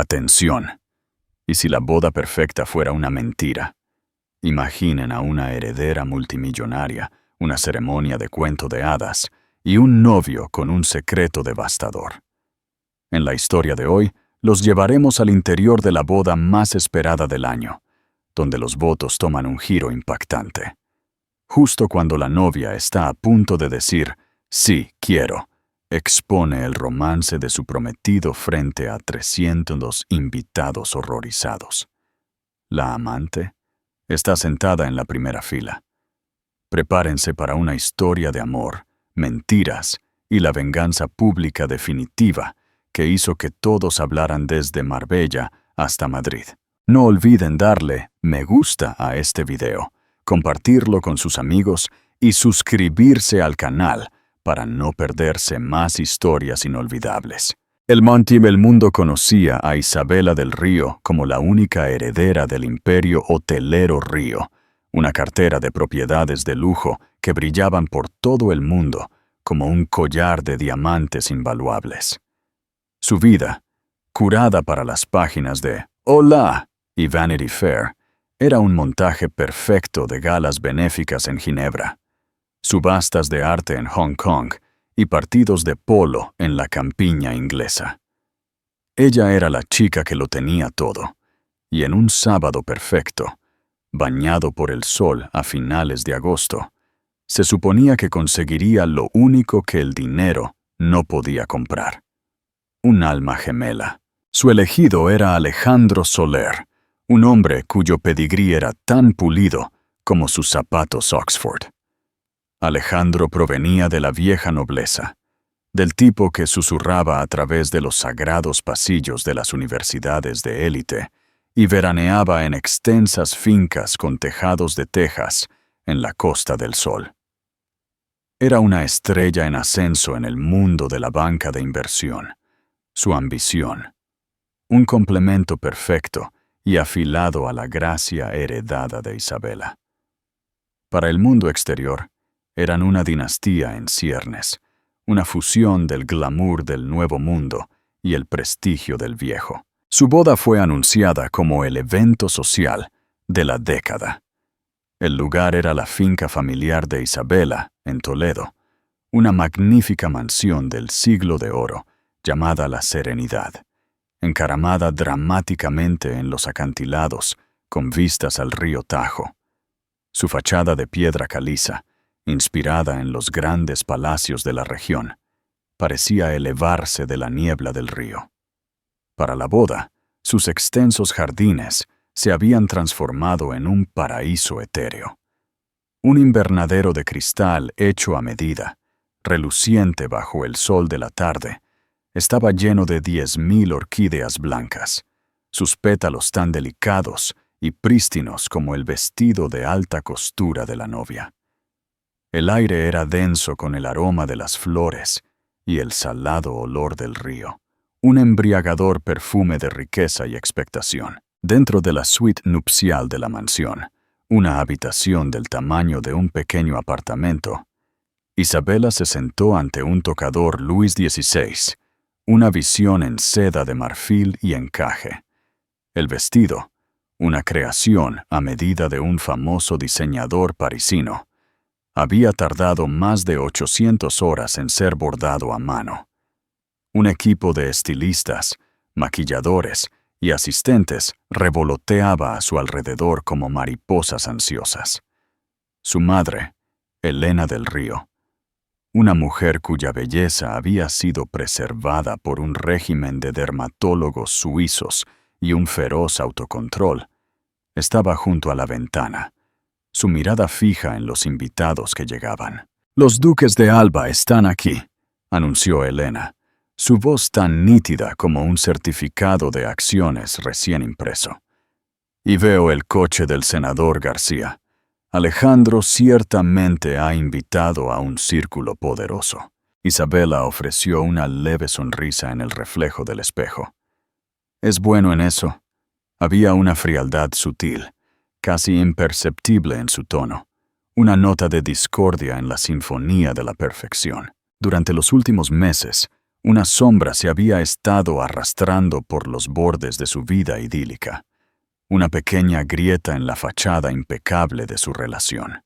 Atención. ¿Y si la boda perfecta fuera una mentira? Imaginen a una heredera multimillonaria, una ceremonia de cuento de hadas y un novio con un secreto devastador. En la historia de hoy, los llevaremos al interior de la boda más esperada del año, donde los votos toman un giro impactante. Justo cuando la novia está a punto de decir, sí, quiero, expone el romance de su prometido frente a 300 invitados horrorizados. La amante está sentada en la primera fila. Prepárense para una historia de amor, mentiras y la venganza pública definitiva que hizo que todos hablaran desde Marbella hasta Madrid. No olviden darle me gusta a este video, compartirlo con sus amigos y suscribirse al canal para no perderse más historias inolvidables. El mundo conocía a Isabela del Río como la única heredera del imperio hotelero Río, una cartera de propiedades de lujo que brillaban por todo el mundo como un collar de diamantes invaluables. Su vida, curada para las páginas de Hola y Vanity Fair, era un montaje perfecto de galas benéficas en Ginebra, subastas de arte en Hong Kong y partidos de polo en la campiña inglesa. Ella era la chica que lo tenía todo, y en un sábado perfecto, bañado por el sol a finales de agosto, se suponía que conseguiría lo único que el dinero no podía comprar: un alma gemela. Su elegido era Alejandro Soler, un hombre cuyo pedigrí era tan pulido como sus zapatos Oxford. Alejandro provenía de la vieja nobleza, del tipo que susurraba a través de los sagrados pasillos de las universidades de élite y veraneaba en extensas fincas con tejados de tejas en la Costa del Sol. Era una estrella en ascenso en el mundo de la banca de inversión. Su ambición, un complemento perfecto y afilado a la gracia heredada de Isabela. Para el mundo exterior, eran una dinastía en ciernes, una fusión del glamour del nuevo mundo y el prestigio del viejo. Su boda fue anunciada como el evento social de la década. El lugar era la finca familiar de Isabela, en Toledo, una magnífica mansión del siglo de oro llamada La Serenidad, encaramada dramáticamente en los acantilados con vistas al río Tajo. Su fachada de piedra caliza, inspirada en los grandes palacios de la región, parecía elevarse de la niebla del río. Para la boda, sus extensos jardines se habían transformado en un paraíso etéreo. Un invernadero de cristal hecho a medida, reluciente bajo el sol de la tarde, estaba lleno de 10.000 orquídeas blancas, sus pétalos tan delicados y prístinos como el vestido de alta costura de la novia. El aire era denso con el aroma de las flores y el salado olor del río, un embriagador perfume de riqueza y expectación. Dentro de la suite nupcial de la mansión, una habitación del tamaño de un pequeño apartamento, Isabela se sentó ante un tocador Luis XVI, una visión en seda de marfil y encaje. El vestido, una creación a medida de un famoso diseñador parisino, había tardado más de 800 horas en ser bordado a mano. Un equipo de estilistas, maquilladores y asistentes revoloteaba a su alrededor como mariposas ansiosas. Su madre, Elena del Río, una mujer cuya belleza había sido preservada por un régimen de dermatólogos suizos y un feroz autocontrol, estaba junto a la ventana, su mirada fija en los invitados que llegaban. «Los duques de Alba están aquí», anunció Elena, su voz tan nítida como un certificado de acciones recién impreso. «Y veo el coche del senador García. Alejandro ciertamente ha invitado a un círculo poderoso». Isabela ofreció una leve sonrisa en el reflejo del espejo. «¿Es bueno en eso?» Había una frialdad sutil, casi imperceptible en su tono, una nota de discordia en la sinfonía de la perfección. Durante los últimos meses, Una sombra se había estado arrastrando por los bordes de su vida idílica, una pequeña grieta en la fachada impecable de su relación.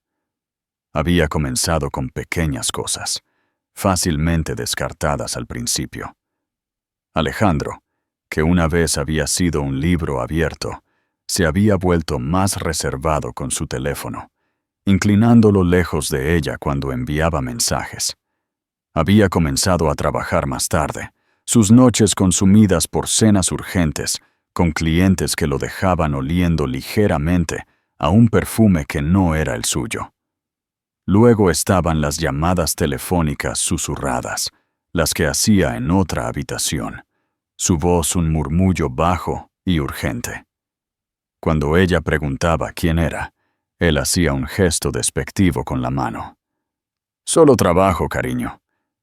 Había comenzado con pequeñas cosas, fácilmente descartadas al principio. Alejandro, que una vez había sido un libro abierto, se había vuelto más reservado con su teléfono, inclinándolo lejos de ella cuando enviaba mensajes. Había comenzado a trabajar más tarde, sus noches consumidas por cenas urgentes, con clientes que lo dejaban oliendo ligeramente a un perfume que no era el suyo. Luego estaban las llamadas telefónicas susurradas, las que hacía en otra habitación, su voz un murmullo bajo y urgente. Cuando ella preguntaba quién era, él hacía un gesto despectivo con la mano. «Solo trabajo, cariño.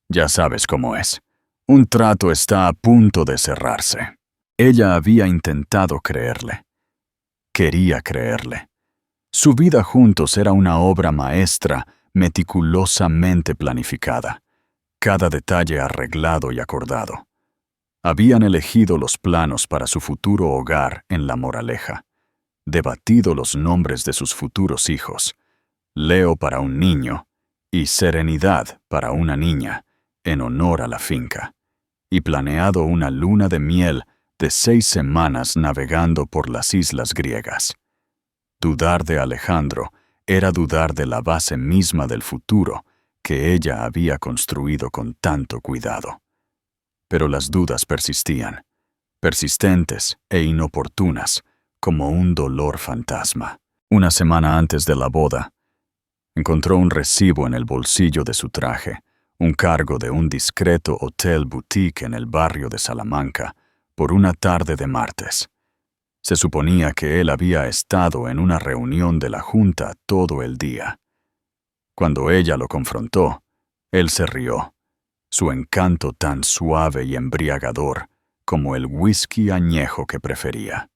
Ya sabes cómo es. Un trato está a punto de cerrarse». Ella había intentado creerle. Quería creerle. Su vida juntos era una obra maestra meticulosamente planificada, cada detalle arreglado y acordado. Habían elegido los planos para su futuro hogar en La Moraleja, debatido los nombres de sus futuros hijos, Leo para un niño y Serenidad para una niña, en honor a la finca, y planeado una luna de miel de 6 semanas navegando por las islas griegas. Dudar de Alejandro era dudar de la base misma del futuro que ella había construido con tanto cuidado. Pero las dudas persistían, persistentes e inoportunas, como un dolor fantasma. Una semana antes de la boda, encontró un recibo en el bolsillo de su traje, un cargo de un discreto hotel boutique en el barrio de Salamanca, por una tarde de martes. Se suponía que él había estado en una reunión de la junta todo el día. Cuando ella lo confrontó, él se rió, su encanto tan suave y embriagador como el whisky añejo que prefería.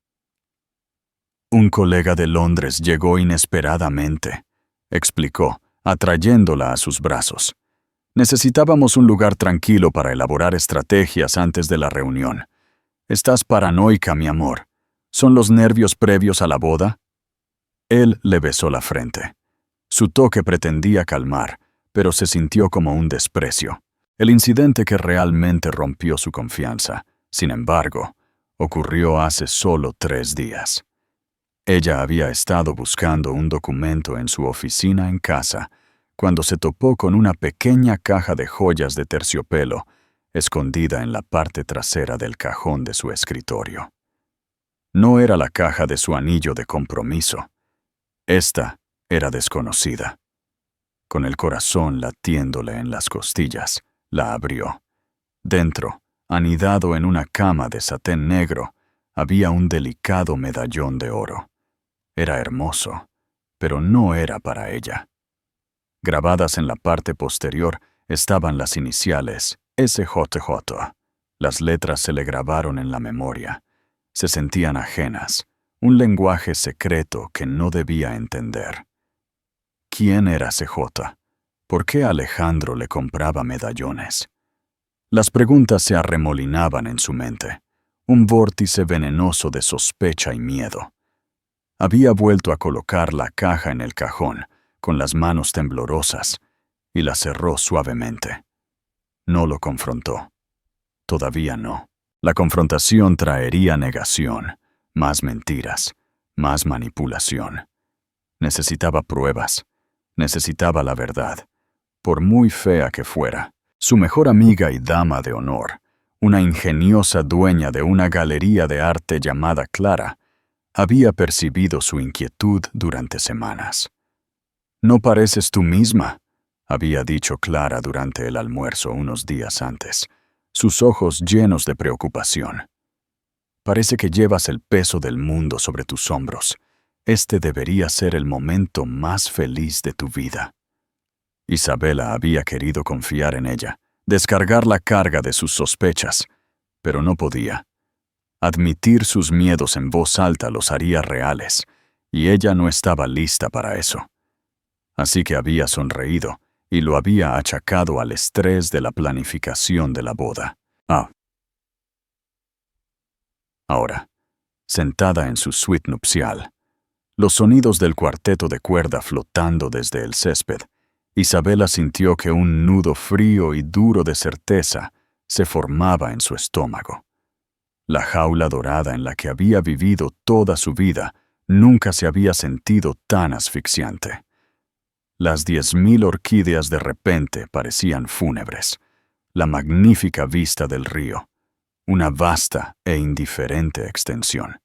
«Un colega de Londres llegó inesperadamente», explicó, atrayéndola a sus brazos. «Necesitábamos un lugar tranquilo para elaborar estrategias antes de la reunión. Estás paranoica, mi amor. ¿Son los nervios previos a la boda?» Él le besó la frente. Su toque pretendía calmar, pero se sintió como un desprecio. El incidente que realmente rompió su confianza, sin embargo, ocurrió hace solo 3 días. Ella había estado buscando un documento en su oficina en casa, cuando se topó con una pequeña caja de joyas de terciopelo, escondida en la parte trasera del cajón de su escritorio. No era la caja de su anillo de compromiso. Esta era desconocida. Con el corazón latiéndole en las costillas, la abrió. Dentro, anidado en una cama de satén negro, había un delicado medallón de oro. Era hermoso, pero no era para ella. Grabadas en la parte posterior estaban las iniciales SJJ. Las letras se le grabaron en la memoria. Se sentían ajenas, un lenguaje secreto que no debía entender. ¿Quién era CJ? ¿Por qué Alejandro le compraba medallones? Las preguntas se arremolinaban en su mente, un vórtice venenoso de sospecha y miedo. Había vuelto a colocar la caja en el cajón, con las manos temblorosas, y la cerró suavemente. No lo confrontó. Todavía no. La confrontación traería negación, más mentiras, más manipulación. Necesitaba pruebas, necesitaba la verdad, por muy fea que fuera. Su mejor amiga y dama de honor, una ingeniosa dueña de una galería de arte llamada Clara, había percibido su inquietud durante semanas. «No pareces tú misma», había dicho Clara durante el almuerzo unos días antes, sus ojos llenos de preocupación. «Parece que llevas el peso del mundo sobre tus hombros. Este debería ser el momento más feliz de tu vida». Isabela había querido confiar en ella, descargar la carga de sus sospechas, pero no podía. Admitir sus miedos en voz alta los haría reales, y ella no estaba lista para eso. Así que había sonreído y lo había achacado al estrés de la planificación de la boda. Ah. Ahora, sentada en su suite nupcial, los sonidos del cuarteto de cuerda flotando desde el césped, Isabela sintió que un nudo frío y duro de certeza se formaba en su estómago. La jaula dorada en la que había vivido toda su vida nunca se había sentido tan asfixiante. Las 10.000 orquídeas de repente parecían fúnebres. La magnífica vista del río, una vasta e indiferente extensión.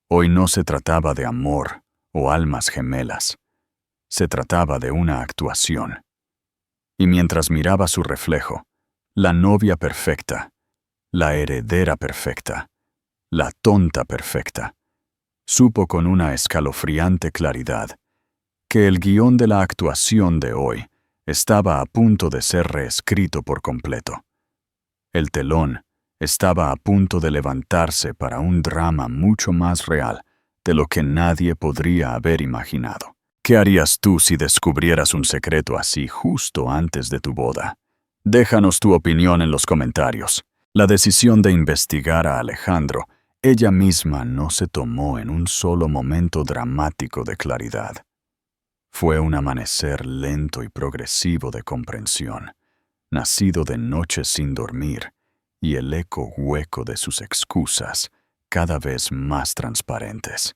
Hoy no se trataba de amor o almas gemelas. Se trataba de una actuación. Y mientras miraba su reflejo, la novia perfecta, la heredera perfecta, la tonta perfecta, supo con una escalofriante claridad que el guión de la actuación de hoy estaba a punto de ser reescrito por completo. El telón estaba a punto de levantarse para un drama mucho más real de lo que nadie podría haber imaginado. ¿Qué harías tú si descubrieras un secreto así justo antes de tu boda? Déjanos tu opinión en los comentarios. La decisión de investigar a Alejandro, ella misma no se tomó en un solo momento dramático de claridad. Fue un amanecer lento y progresivo de comprensión, nacido de noches sin dormir, y el eco hueco de sus excusas cada vez más transparentes.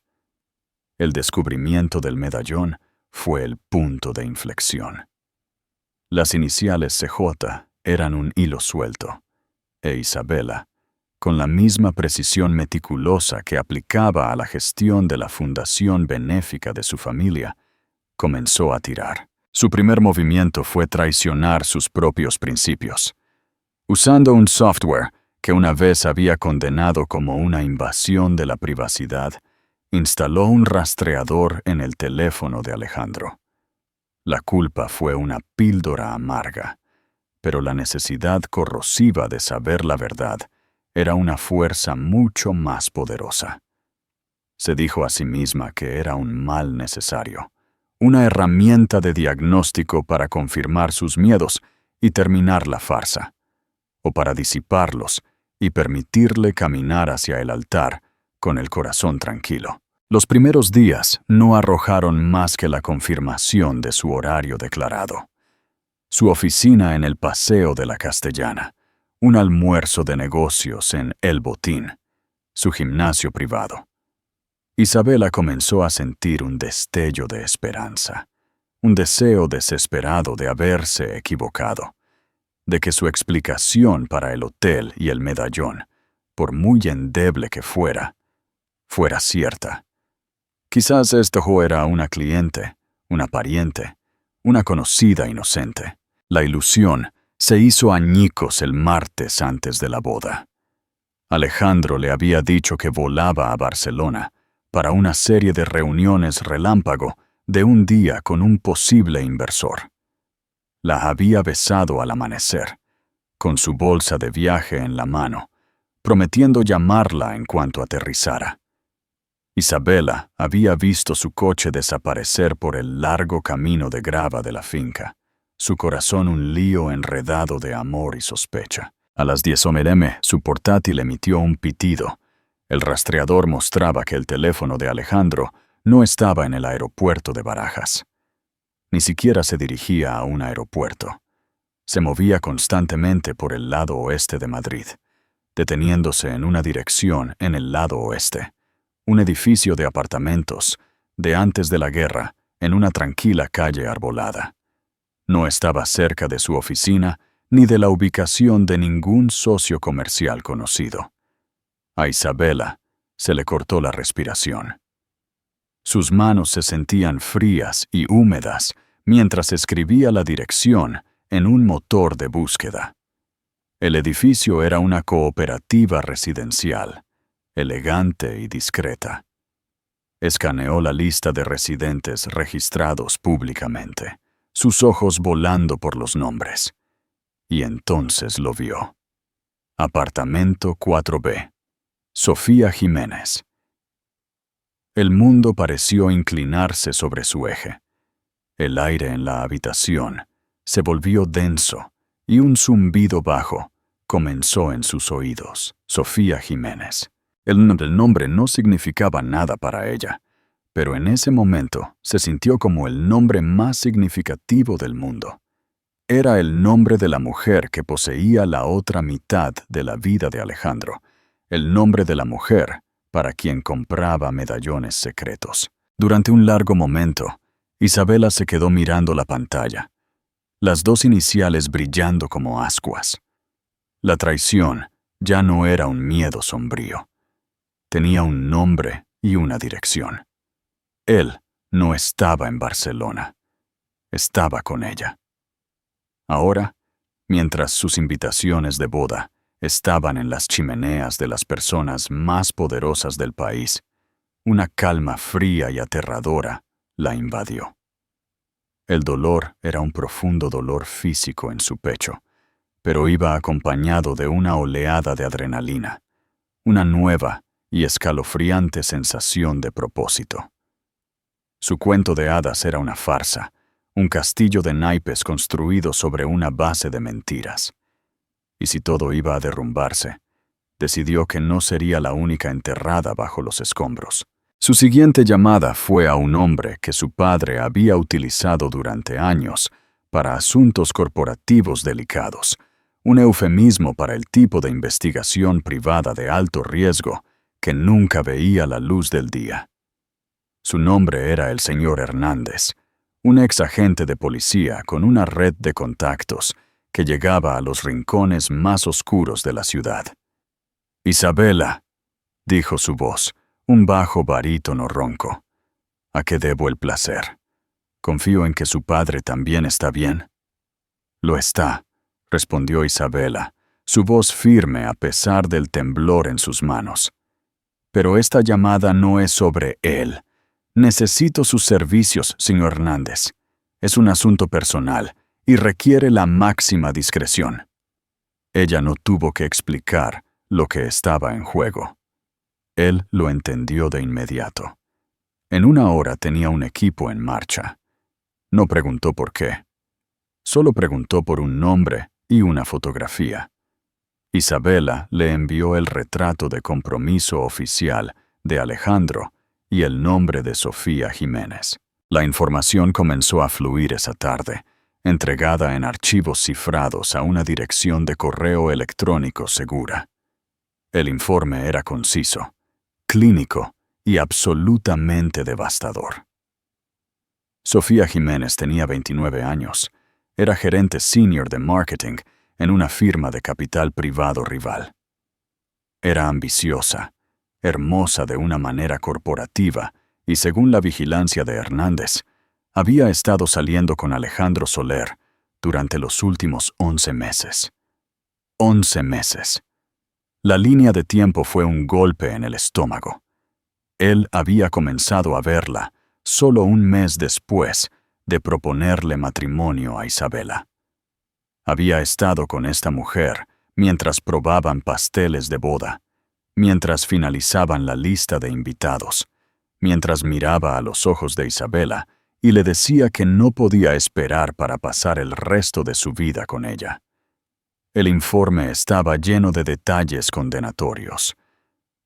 El descubrimiento del medallón fue el punto de inflexión. Las iniciales CJ eran un hilo suelto, e Isabela, con la misma precisión meticulosa que aplicaba a la gestión de la fundación benéfica de su familia, comenzó a tirar. Su primer movimiento fue traicionar sus propios principios. Usando un software que una vez había condenado como una invasión de la privacidad, instaló un rastreador en el teléfono de Alejandro. La culpa fue una píldora amarga, pero la necesidad corrosiva de saber la verdad era una fuerza mucho más poderosa. Se dijo a sí misma que era un mal necesario, una herramienta de diagnóstico para confirmar sus miedos y terminar la farsa, o para disiparlos y permitirle caminar hacia el altar con el corazón tranquilo. Los primeros días no arrojaron más que la confirmación de su horario declarado. Su oficina en el Paseo de la Castellana, un almuerzo de negocios en El Botín, su gimnasio privado. Isabela comenzó a sentir un destello de esperanza, un deseo desesperado de haberse equivocado, de que su explicación para el hotel y el medallón, por muy endeble que fuera cierta. Quizás esto era una cliente, una pariente, una conocida inocente. La ilusión se hizo añicos el martes antes de la boda. Alejandro le había dicho que volaba a Barcelona para una serie de reuniones relámpago de un día con un posible inversor. La había besado al amanecer, con su bolsa de viaje en la mano, prometiendo llamarla en cuanto aterrizara. Isabela había visto su coche desaparecer por el largo camino de grava de la finca, su corazón un lío enredado de amor y sospecha. A las 10 m, su portátil emitió un pitido. El rastreador mostraba que el teléfono de Alejandro no estaba en el aeropuerto de Barajas. Ni siquiera se dirigía a un aeropuerto. Se movía constantemente por el lado oeste de Madrid, deteniéndose en una dirección en el lado oeste. Un edificio de apartamentos, de antes de la guerra, en una tranquila calle arbolada. No estaba cerca de su oficina ni de la ubicación de ningún socio comercial conocido. A Isabela se le cortó la respiración. Sus manos se sentían frías y húmedas mientras escribía la dirección en un motor de búsqueda. El edificio era una cooperativa residencial, elegante y discreta. Escaneó la lista de residentes registrados públicamente, sus ojos volando por los nombres. Y entonces lo vio. Apartamento 4B. Sofía Jiménez. El mundo pareció inclinarse sobre su eje. El aire en la habitación se volvió denso y un zumbido bajo comenzó en sus oídos: Sofía Jiménez. El nombre no significaba nada para ella, pero en ese momento se sintió como el nombre más significativo del mundo. Era el nombre de la mujer que poseía la otra mitad de la vida de Alejandro, el nombre de la mujer para quien compraba medallones secretos. Durante un largo momento, Isabela se quedó mirando la pantalla, las dos iniciales brillando como ascuas. La traición ya no era un miedo sombrío. Tenía un nombre y una dirección. Él no estaba en Barcelona. Estaba con ella. Ahora, mientras sus invitaciones de boda estaban en las chimeneas de las personas más poderosas del país, una calma fría y aterradora la invadió. El dolor era un profundo dolor físico en su pecho, pero iba acompañado de una oleada de adrenalina, una nueva y escalofriante sensación de propósito. Su cuento de hadas era una farsa, un castillo de naipes construido sobre una base de mentiras. Y si todo iba a derrumbarse, decidió que no sería la única enterrada bajo los escombros. Su siguiente llamada fue a un hombre que su padre había utilizado durante años para asuntos corporativos delicados, un eufemismo para el tipo de investigación privada de alto riesgo que nunca veía la luz del día. Su nombre era el señor Hernández, un ex agente de policía con una red de contactos que llegaba a los rincones más oscuros de la ciudad. «Isabela», dijo su voz, un bajo barítono ronco. «¿A qué debo el placer? Confío en que su padre también está bien». «Lo está», respondió Isabela, su voz firme a pesar del temblor en sus manos. «Pero esta llamada no es sobre él. Necesito sus servicios, señor Hernández. Es un asunto personal y requiere la máxima discreción». Ella no tuvo que explicar lo que estaba en juego. Él lo entendió de inmediato. En una hora tenía un equipo en marcha. No preguntó por qué. Solo preguntó por un nombre y una fotografía. Isabela le envió el retrato de compromiso oficial de Alejandro y el nombre de Sofía Jiménez. La información comenzó a fluir esa tarde, entregada en archivos cifrados a una dirección de correo electrónico segura. El informe era conciso, clínico y absolutamente devastador. Sofía Jiménez tenía 29 años. Era gerente senior de marketing en una firma de capital privado rival. Era ambiciosa, hermosa de una manera corporativa y, según la vigilancia de Hernández, había estado saliendo con Alejandro Soler durante los últimos 11 meses. 11 meses. La línea de tiempo fue un golpe en el estómago. Él había comenzado a verla solo un mes después de proponerle matrimonio a Isabela. Había estado con esta mujer mientras probaban pasteles de boda, mientras finalizaban la lista de invitados, mientras miraba a los ojos de Isabela y le decía que no podía esperar para pasar el resto de su vida con ella. El informe estaba lleno de detalles condenatorios.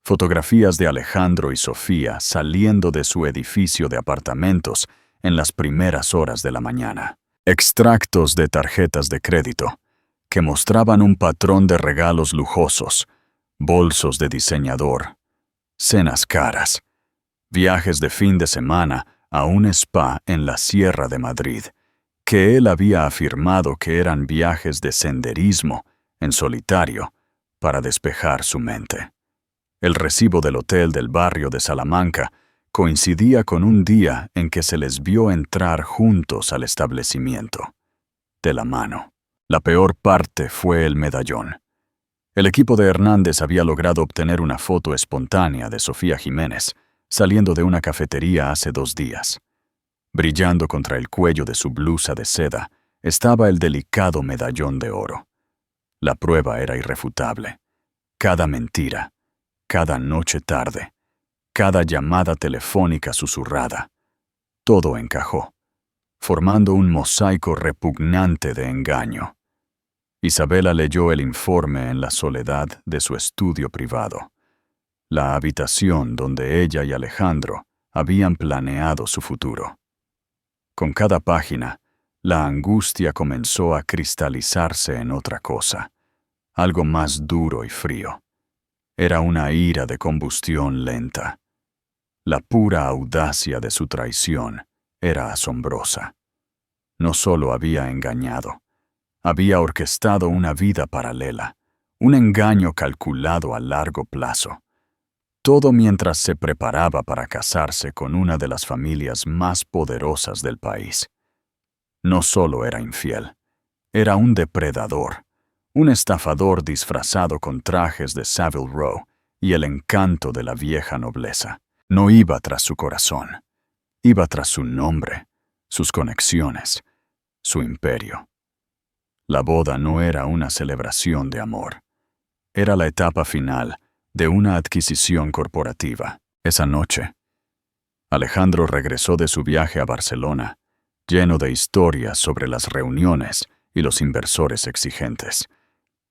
Fotografías de Alejandro y Sofía saliendo de su edificio de apartamentos en las primeras horas de la mañana. Extractos de tarjetas de crédito que mostraban un patrón de regalos lujosos, bolsos de diseñador, cenas caras, viajes de fin de semana a un spa en la Sierra de Madrid, que él había afirmado que eran viajes de senderismo en solitario para despejar su mente. El recibo del hotel del barrio de Salamanca coincidía con un día en que se les vio entrar juntos al establecimiento, de la mano. La peor parte fue el medallón. El equipo de Hernández había logrado obtener una foto espontánea de Sofía Jiménez saliendo de una cafetería hace 2 días. Brillando contra el cuello de su blusa de seda estaba el delicado medallón de oro. La prueba era irrefutable. Cada mentira, cada noche tarde, cada llamada telefónica susurrada, todo encajó, formando un mosaico repugnante de engaño. Isabela leyó el informe en la soledad de su estudio privado, la habitación donde ella y Alejandro habían planeado su futuro. Con cada página, la angustia comenzó a cristalizarse en otra cosa, algo más duro y frío. Era una ira de combustión lenta. La pura audacia de su traición era asombrosa. No solo había engañado, había orquestado una vida paralela, un engaño calculado a largo plazo. Todo mientras se preparaba para casarse con una de las familias más poderosas del país. No solo era infiel, era un depredador, un estafador disfrazado con trajes de Savile Row y el encanto de la vieja nobleza. No iba tras su corazón, iba tras su nombre, sus conexiones, su imperio. La boda no era una celebración de amor, era la etapa final de una adquisición corporativa. Esa noche, Alejandro regresó de su viaje a Barcelona, lleno de historias sobre las reuniones y los inversores exigentes.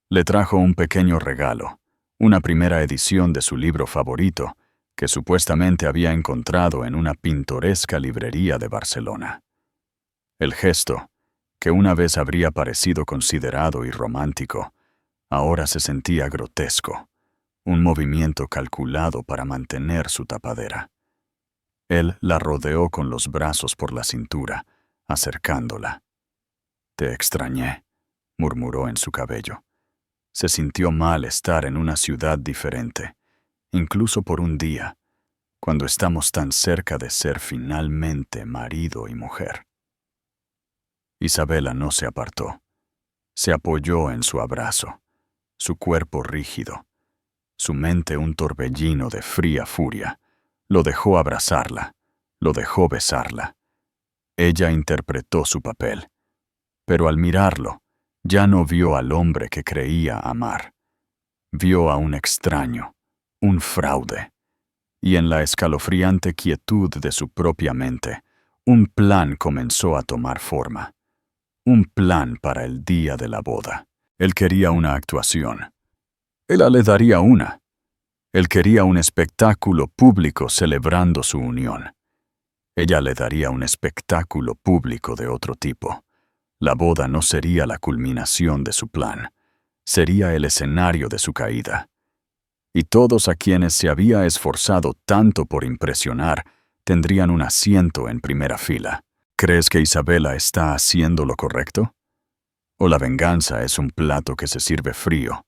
Le trajo un pequeño regalo, una primera edición de su libro favorito, que supuestamente había encontrado en una pintoresca librería de Barcelona. El gesto, que una vez habría parecido considerado y romántico, ahora se sentía grotesco, un movimiento calculado para mantener su tapadera. Él la rodeó con los brazos por la cintura, acercándola. «Te extrañé», murmuró en su cabello. Se sintió mal estar en una ciudad diferente, incluso por un día, cuando estamos tan cerca de ser finalmente marido y mujer. Isabela no se apartó. Se apoyó en su abrazo, su cuerpo rígido, su mente un torbellino de fría furia. Lo dejó abrazarla, lo dejó besarla. Ella interpretó su papel, pero al mirarlo, ya no vio al hombre que creía amar. Vio a un extraño, un fraude. Y en la escalofriante quietud de su propia mente, un plan comenzó a tomar forma. Un plan para el día de la boda. Él quería una actuación. Ella le daría una. Él quería un espectáculo público celebrando su unión. Ella le daría un espectáculo público de otro tipo. La boda no sería la culminación de su plan. Sería el escenario de su caída. Y todos a quienes se había esforzado tanto por impresionar tendrían un asiento en primera fila. ¿Crees que Isabela está haciendo lo correcto? ¿O la venganza es un plato que se sirve frío,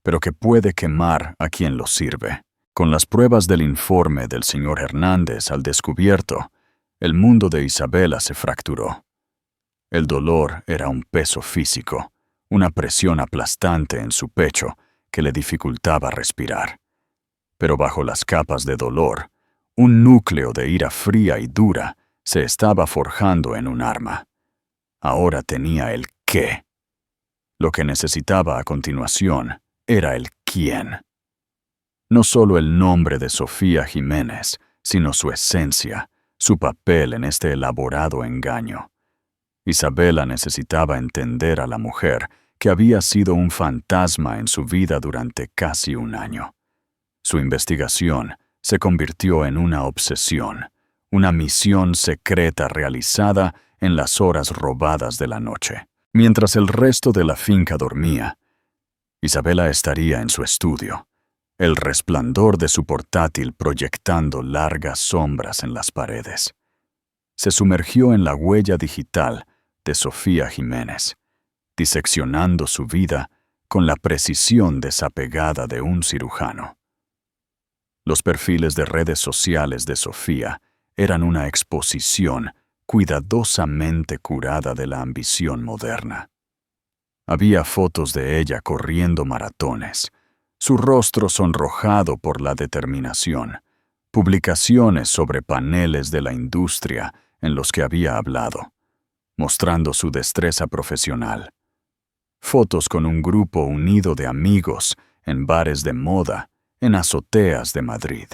pero que puede quemar a quien lo sirve? Con las pruebas del informe del señor Hernández al descubierto, el mundo de Isabela se fracturó. El dolor era un peso físico, una presión aplastante en su pecho que le dificultaba respirar. Pero bajo las capas de dolor, un núcleo de ira fría y dura se estaba forjando en un arma. Ahora tenía el qué. Lo que necesitaba a continuación era el quién. No solo el nombre de Sofía Jiménez, sino su esencia, su papel en este elaborado engaño. Isabela necesitaba entender a la mujer que había sido un fantasma en su vida durante casi un año. Su investigación se convirtió en una obsesión, una misión secreta realizada en las horas robadas de la noche. Mientras el resto de la finca dormía, Isabela estaría en su estudio, el resplandor de su portátil proyectando largas sombras en las paredes. Se sumergió en la huella digital de Sofía Jiménez, diseccionando su vida con la precisión desapegada de un cirujano. Los perfiles de redes sociales de Sofía eran una exposición cuidadosamente curada de la ambición moderna. Había fotos de ella corriendo maratones, su rostro sonrojado por la determinación, publicaciones sobre paneles de la industria en los que había hablado, mostrando su destreza profesional. Fotos con un grupo unido de amigos en bares de moda, en azoteas de Madrid.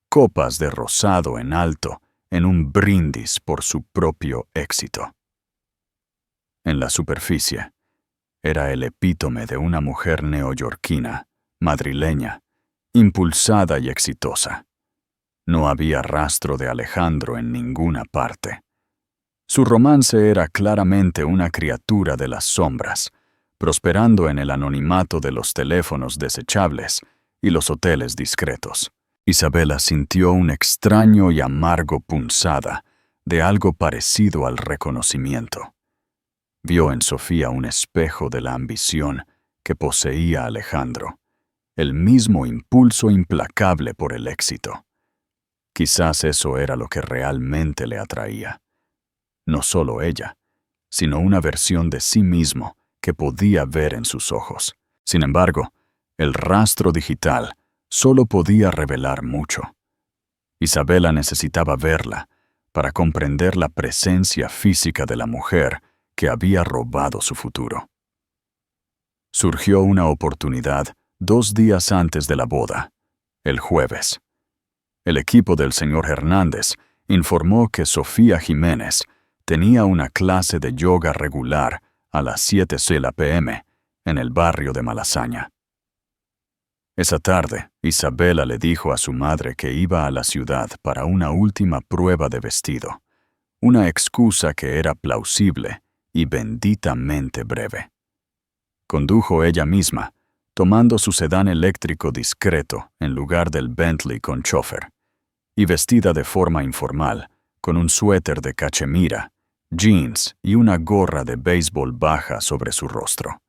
Copas de rosado en alto, en un brindis por su propio éxito. En la superficie, Era el epítome de una mujer neoyorquina, madrileña, impulsada y exitosa. No había rastro de Alejandro en ninguna parte. Su romance era claramente una criatura de las sombras, prosperando en el anonimato de los teléfonos desechables y los hoteles discretos. Isabela sintió un extraño y amargo punzada de algo parecido al reconocimiento. Vio en Sofía un espejo de la ambición que poseía Alejandro, el mismo impulso implacable por el éxito. Quizás eso era lo que realmente le atraía. No solo ella, sino una versión de sí mismo que podía ver en sus ojos. Sin embargo, el rastro digital solo podía revelar mucho. Isabela necesitaba verla para comprender la presencia física de la mujer que había robado su futuro. Surgió una oportunidad 2 días antes de la boda, el jueves. El equipo del señor Hernández informó que Sofía Jiménez tenía una clase de yoga regular a las 7:00 p.m. en el barrio de Malasaña. Esa tarde, Isabela le dijo a su madre que iba a la ciudad para una última prueba de vestido, una excusa que era plausible y benditamente breve. Condujo ella misma, tomando su sedán eléctrico discreto en lugar del Bentley con chófer, y vestida de forma informal, con un suéter de cachemira, jeans y una gorra de béisbol baja sobre su rostro.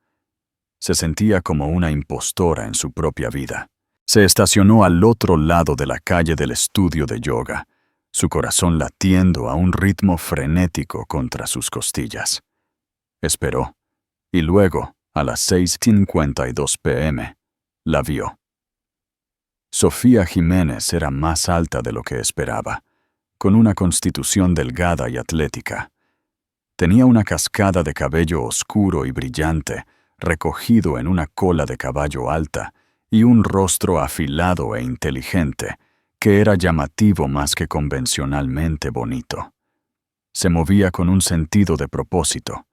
Se sentía como una impostora en su propia vida. Se estacionó al otro lado de la calle del estudio de yoga, su corazón latiendo a un ritmo frenético contra sus costillas. Esperó, y luego, a las 6:52 p.m., la vio. Sofía Jiménez era más alta de lo que esperaba, con una constitución delgada y atlética. Tenía una cascada de cabello oscuro y brillante, recogido en una cola de caballo alta, y un rostro afilado e inteligente, que era llamativo más que convencionalmente bonito. Se movía con un sentido de propósito,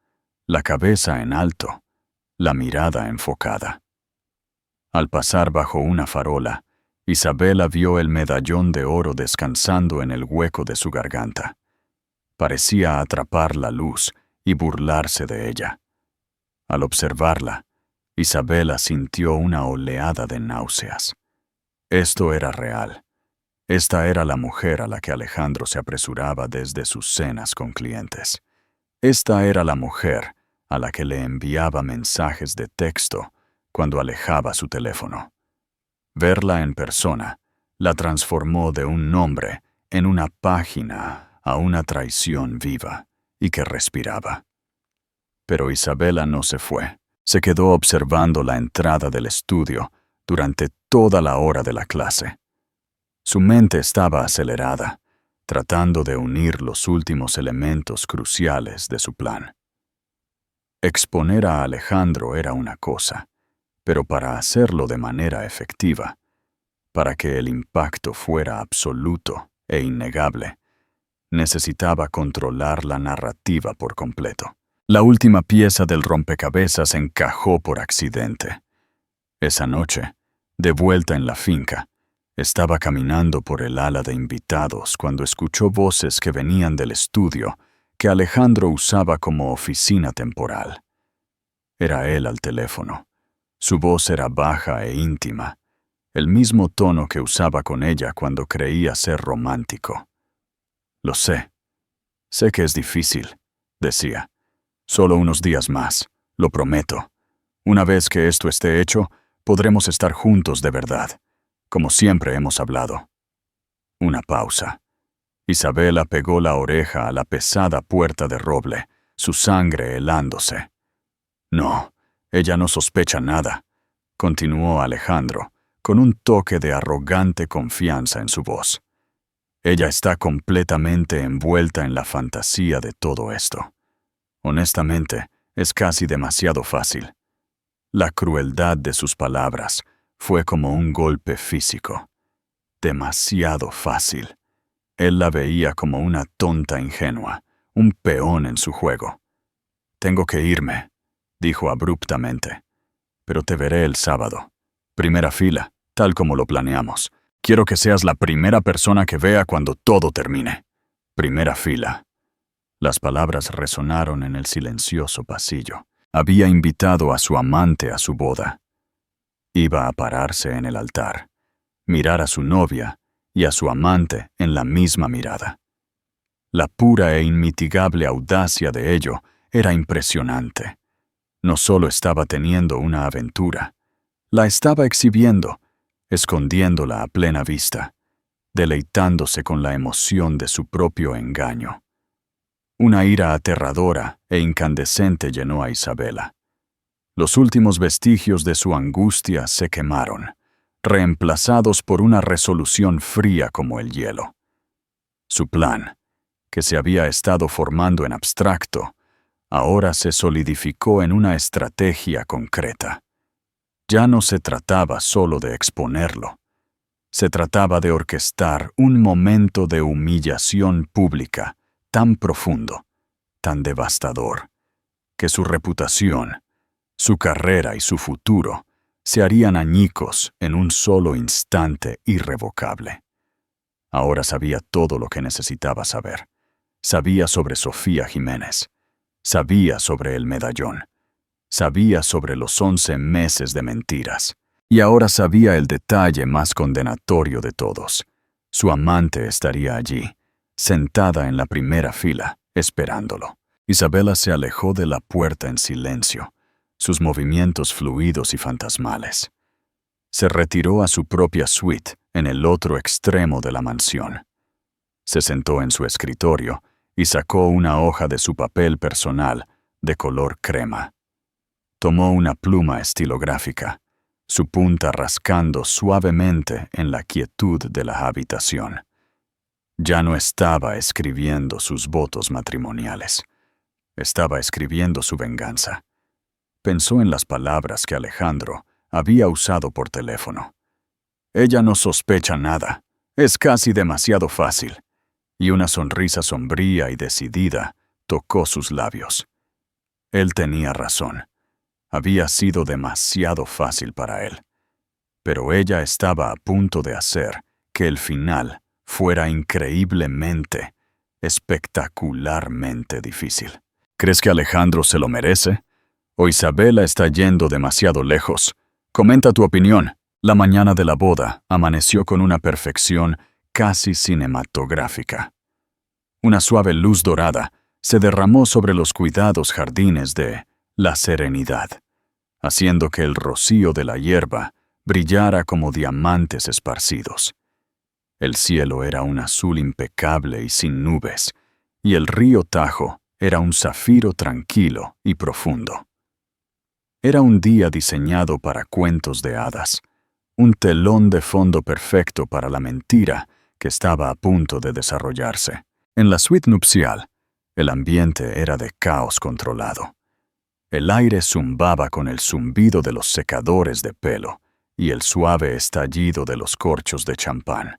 la cabeza en alto, la mirada enfocada. Al pasar bajo una farola, Isabela vio el medallón de oro descansando en el hueco de su garganta. Parecía atrapar la luz y burlarse de ella. Al observarla, Isabela sintió una oleada de náuseas. Esto era real. Esta era la mujer a la que Alejandro se apresuraba desde sus cenas con clientes. Esta era la mujer a la que le enviaba mensajes de texto cuando alejaba su teléfono. Verla en persona la transformó de un nombre en una página a una traición viva y que respiraba. Pero Isabela no se fue. Se quedó observando la entrada del estudio durante toda la hora de la clase. Su mente estaba acelerada, tratando de unir los últimos elementos cruciales de su plan. Exponer a Alejandro era una cosa, pero para hacerlo de manera efectiva, para que el impacto fuera absoluto e innegable, necesitaba controlar la narrativa por completo. La última pieza del rompecabezas encajó por accidente. Esa noche, de vuelta en la finca, estaba caminando por el ala de invitados cuando escuchó voces que venían del estudio que Alejandro usaba como oficina temporal. Era él al teléfono. Su voz era baja e íntima, el mismo tono que usaba con ella cuando creía ser romántico. «Lo sé. Sé que es difícil», decía. «Solo unos días más, lo prometo. Una vez que esto esté hecho, podremos estar juntos de verdad, como siempre hemos hablado». Una pausa. Isabela pegó la oreja a la pesada puerta de roble, su sangre helándose. «No, ella no sospecha nada», continuó Alejandro, con un toque de arrogante confianza en su voz. «Ella está completamente envuelta en la fantasía de todo esto. Honestamente, es casi demasiado fácil». La crueldad de sus palabras fue como un golpe físico. Demasiado fácil. Él la veía como una tonta ingenua, un peón en su juego. «Tengo que irme», dijo abruptamente. Pero te veré el sábado. Primera fila, tal como lo planeamos. Quiero que seas la primera persona que vea cuando todo termine. Primera fila. Las palabras resonaron en el silencioso pasillo. Había invitado a su amante a su boda. Iba a pararse en el altar, mirar a su novia y a su amante en la misma mirada. La pura e inmitigable audacia de ello era impresionante. No solo estaba teniendo una aventura, la estaba exhibiendo, escondiéndola a plena vista, deleitándose con la emoción de su propio engaño. Una ira aterradora e incandescente llenó a Isabela. Los últimos vestigios de su angustia se quemaron, reemplazados por una resolución fría como el hielo. Su plan, que se había estado formando en abstracto, ahora se solidificó en una estrategia concreta. Ya no se trataba solo de exponerlo. Se trataba de orquestar un momento de humillación pública tan profundo, tan devastador, que su reputación, su carrera y su futuro se harían añicos en un solo instante irrevocable. Ahora sabía todo lo que necesitaba saber. Sabía sobre Sofía Jiménez. Sabía sobre el medallón. Sabía sobre los 11 meses de mentiras. Y ahora sabía el detalle más condenatorio de todos. Su amante estaría allí, sentada en la primera fila, esperándolo. Isabela se alejó de la puerta en silencio, sus movimientos fluidos y fantasmales. Se retiró a su propia suite en el otro extremo de la mansión. Se sentó en su escritorio y sacó una hoja de su papel personal de color crema. Tomó una pluma estilográfica, su punta rascando suavemente en la quietud de la habitación. Ya no estaba escribiendo sus votos matrimoniales. Estaba escribiendo su venganza. Pensó en las palabras que Alejandro había usado por teléfono. Ella no sospecha nada. Es casi demasiado fácil. Y una sonrisa sombría y decidida tocó sus labios. Él tenía razón. Había sido demasiado fácil para él. Pero ella estaba a punto de hacer que el final fuera increíblemente, espectacularmente difícil. ¿Crees que Alejandro se lo merece? ¿O Isabela está yendo demasiado lejos? Comenta tu opinión. La mañana de la boda amaneció con una perfección casi cinematográfica. Una suave luz dorada se derramó sobre los cuidados jardines de La Serenidad, haciendo que el rocío de la hierba brillara como diamantes esparcidos. El cielo era un azul impecable y sin nubes, y el río Tajo era un zafiro tranquilo y profundo. Era un día diseñado para cuentos de hadas, un telón de fondo perfecto para la mentira que estaba a punto de desarrollarse. En la suite nupcial, el ambiente era de caos controlado. El aire zumbaba con el zumbido de los secadores de pelo y el suave estallido de los corchos de champán.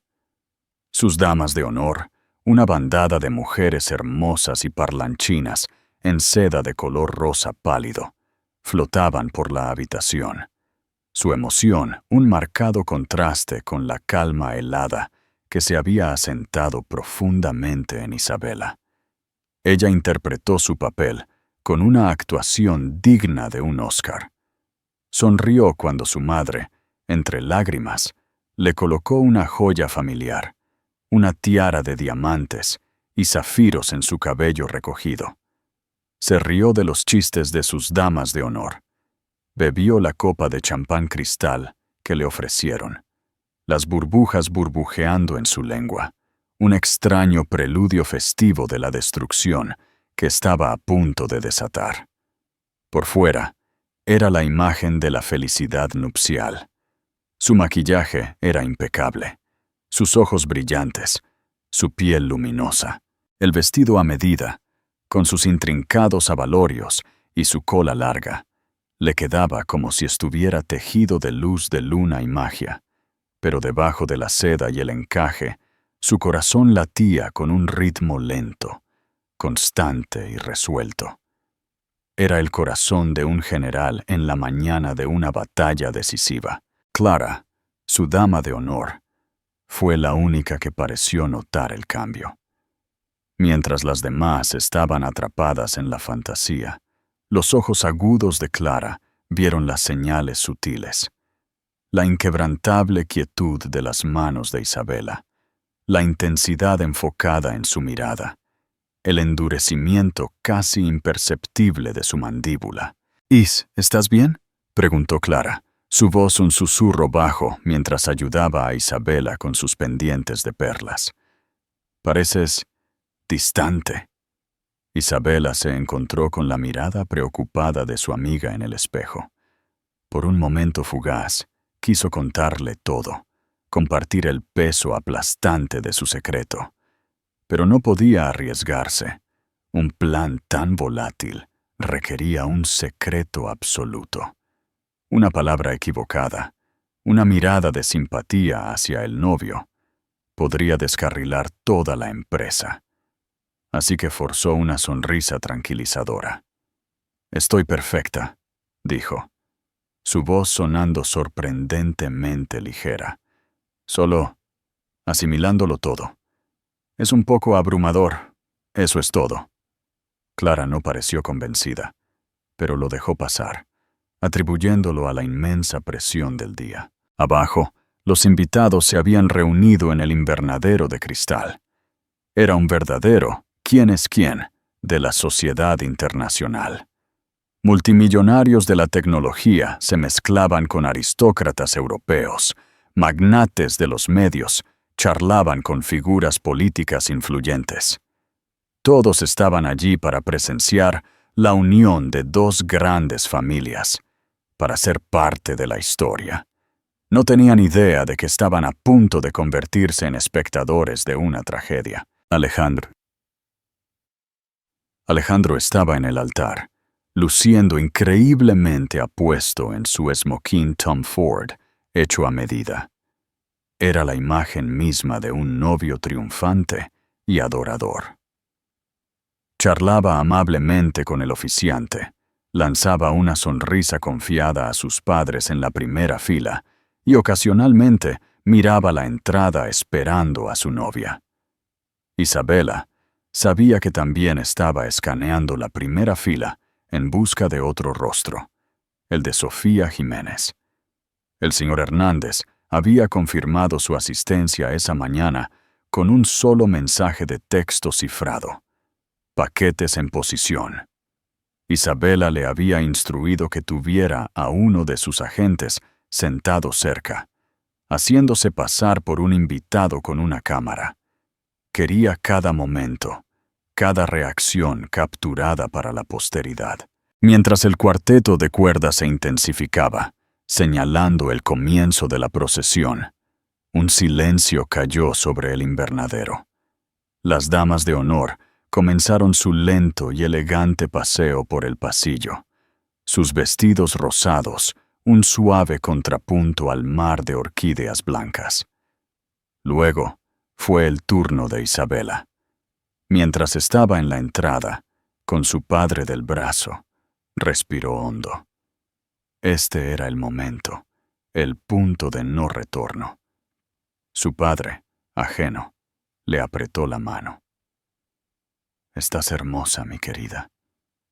Sus damas de honor, una bandada de mujeres hermosas y parlanchinas en seda de color rosa pálido, flotaban por la habitación. Su emoción, un marcado contraste con la calma helada que se había asentado profundamente en Isabela. Ella interpretó su papel con una actuación digna de un Oscar. Sonrió cuando su madre, entre lágrimas, le colocó una joya familiar, una tiara de diamantes y zafiros en su cabello recogido. Se rió de los chistes de sus damas de honor. Bebió la copa de champán cristal que le ofrecieron, las burbujas burbujeando en su lengua, un extraño preludio festivo de la destrucción que estaba a punto de desatar. Por fuera, era la imagen de la felicidad nupcial. Su maquillaje era impecable, sus ojos brillantes, su piel luminosa, el vestido a medida, con sus intrincados abalorios y su cola larga, le quedaba como si estuviera tejido de luz de luna y magia, pero debajo de la seda y el encaje, su corazón latía con un ritmo lento, constante y resuelto. Era el corazón de un general en la mañana de una batalla decisiva. Clara, su dama de honor, fue la única que pareció notar el cambio. Mientras las demás estaban atrapadas en la fantasía, los ojos agudos de Clara vieron las señales sutiles. La inquebrantable quietud de las manos de Isabela, la intensidad enfocada en su mirada, el endurecimiento casi imperceptible de su mandíbula. «Is, ¿estás bien?», preguntó Clara, su voz un susurro bajo mientras ayudaba a Isabela con sus pendientes de perlas. «Pareces distante». Isabela se encontró con la mirada preocupada de su amiga en el espejo. Por un momento fugaz, quiso contarle todo, compartir el peso aplastante de su secreto. Pero no podía arriesgarse. Un plan tan volátil requería un secreto absoluto. Una palabra equivocada, una mirada de simpatía hacia el novio, podría descarrilar toda la empresa. Así que forzó una sonrisa tranquilizadora. «Estoy perfecta», dijo, su voz sonando sorprendentemente ligera. «Solo asimilándolo todo. Es un poco abrumador, eso es todo». Clara no pareció convencida, pero lo dejó pasar, atribuyéndolo a la inmensa presión del día. Abajo, los invitados se habían reunido en el invernadero de cristal. Era un verdadero «quién es quién» de la sociedad internacional. Multimillonarios de la tecnología se mezclaban con aristócratas europeos, magnates de los medios, charlaban con figuras políticas influyentes. Todos estaban allí para presenciar la unión de dos grandes familias, para ser parte de la historia. No tenían idea de que estaban a punto de convertirse en espectadores de una tragedia. Alejandro estaba en el altar, luciendo increíblemente apuesto en su smoking Tom Ford, hecho a medida. Era la imagen misma de un novio triunfante y adorador. Charlaba amablemente con el oficiante, lanzaba una sonrisa confiada a sus padres en la primera fila y ocasionalmente miraba la entrada esperando a su novia. Isabela sabía que también estaba escaneando la primera fila en busca de otro rostro, el de Sofía Jiménez. El señor Hernández había confirmado su asistencia esa mañana con un solo mensaje de texto cifrado. Paquetes en posición. Isabela le había instruido que tuviera a uno de sus agentes sentado cerca, haciéndose pasar por un invitado con una cámara. Quería cada momento, cada reacción capturada para la posteridad. Mientras el cuarteto de cuerdas se intensificaba, señalando el comienzo de la procesión, un silencio cayó sobre el invernadero. Las damas de honor comenzaron su lento y elegante paseo por el pasillo. Sus vestidos rosados, un suave contrapunto al mar de orquídeas blancas. Luego, fue el turno de Isabela. Mientras estaba en la entrada, con su padre del brazo, respiró hondo. Este era el momento, el punto de no retorno. Su padre, ajeno, le apretó la mano. «Estás hermosa, mi querida»,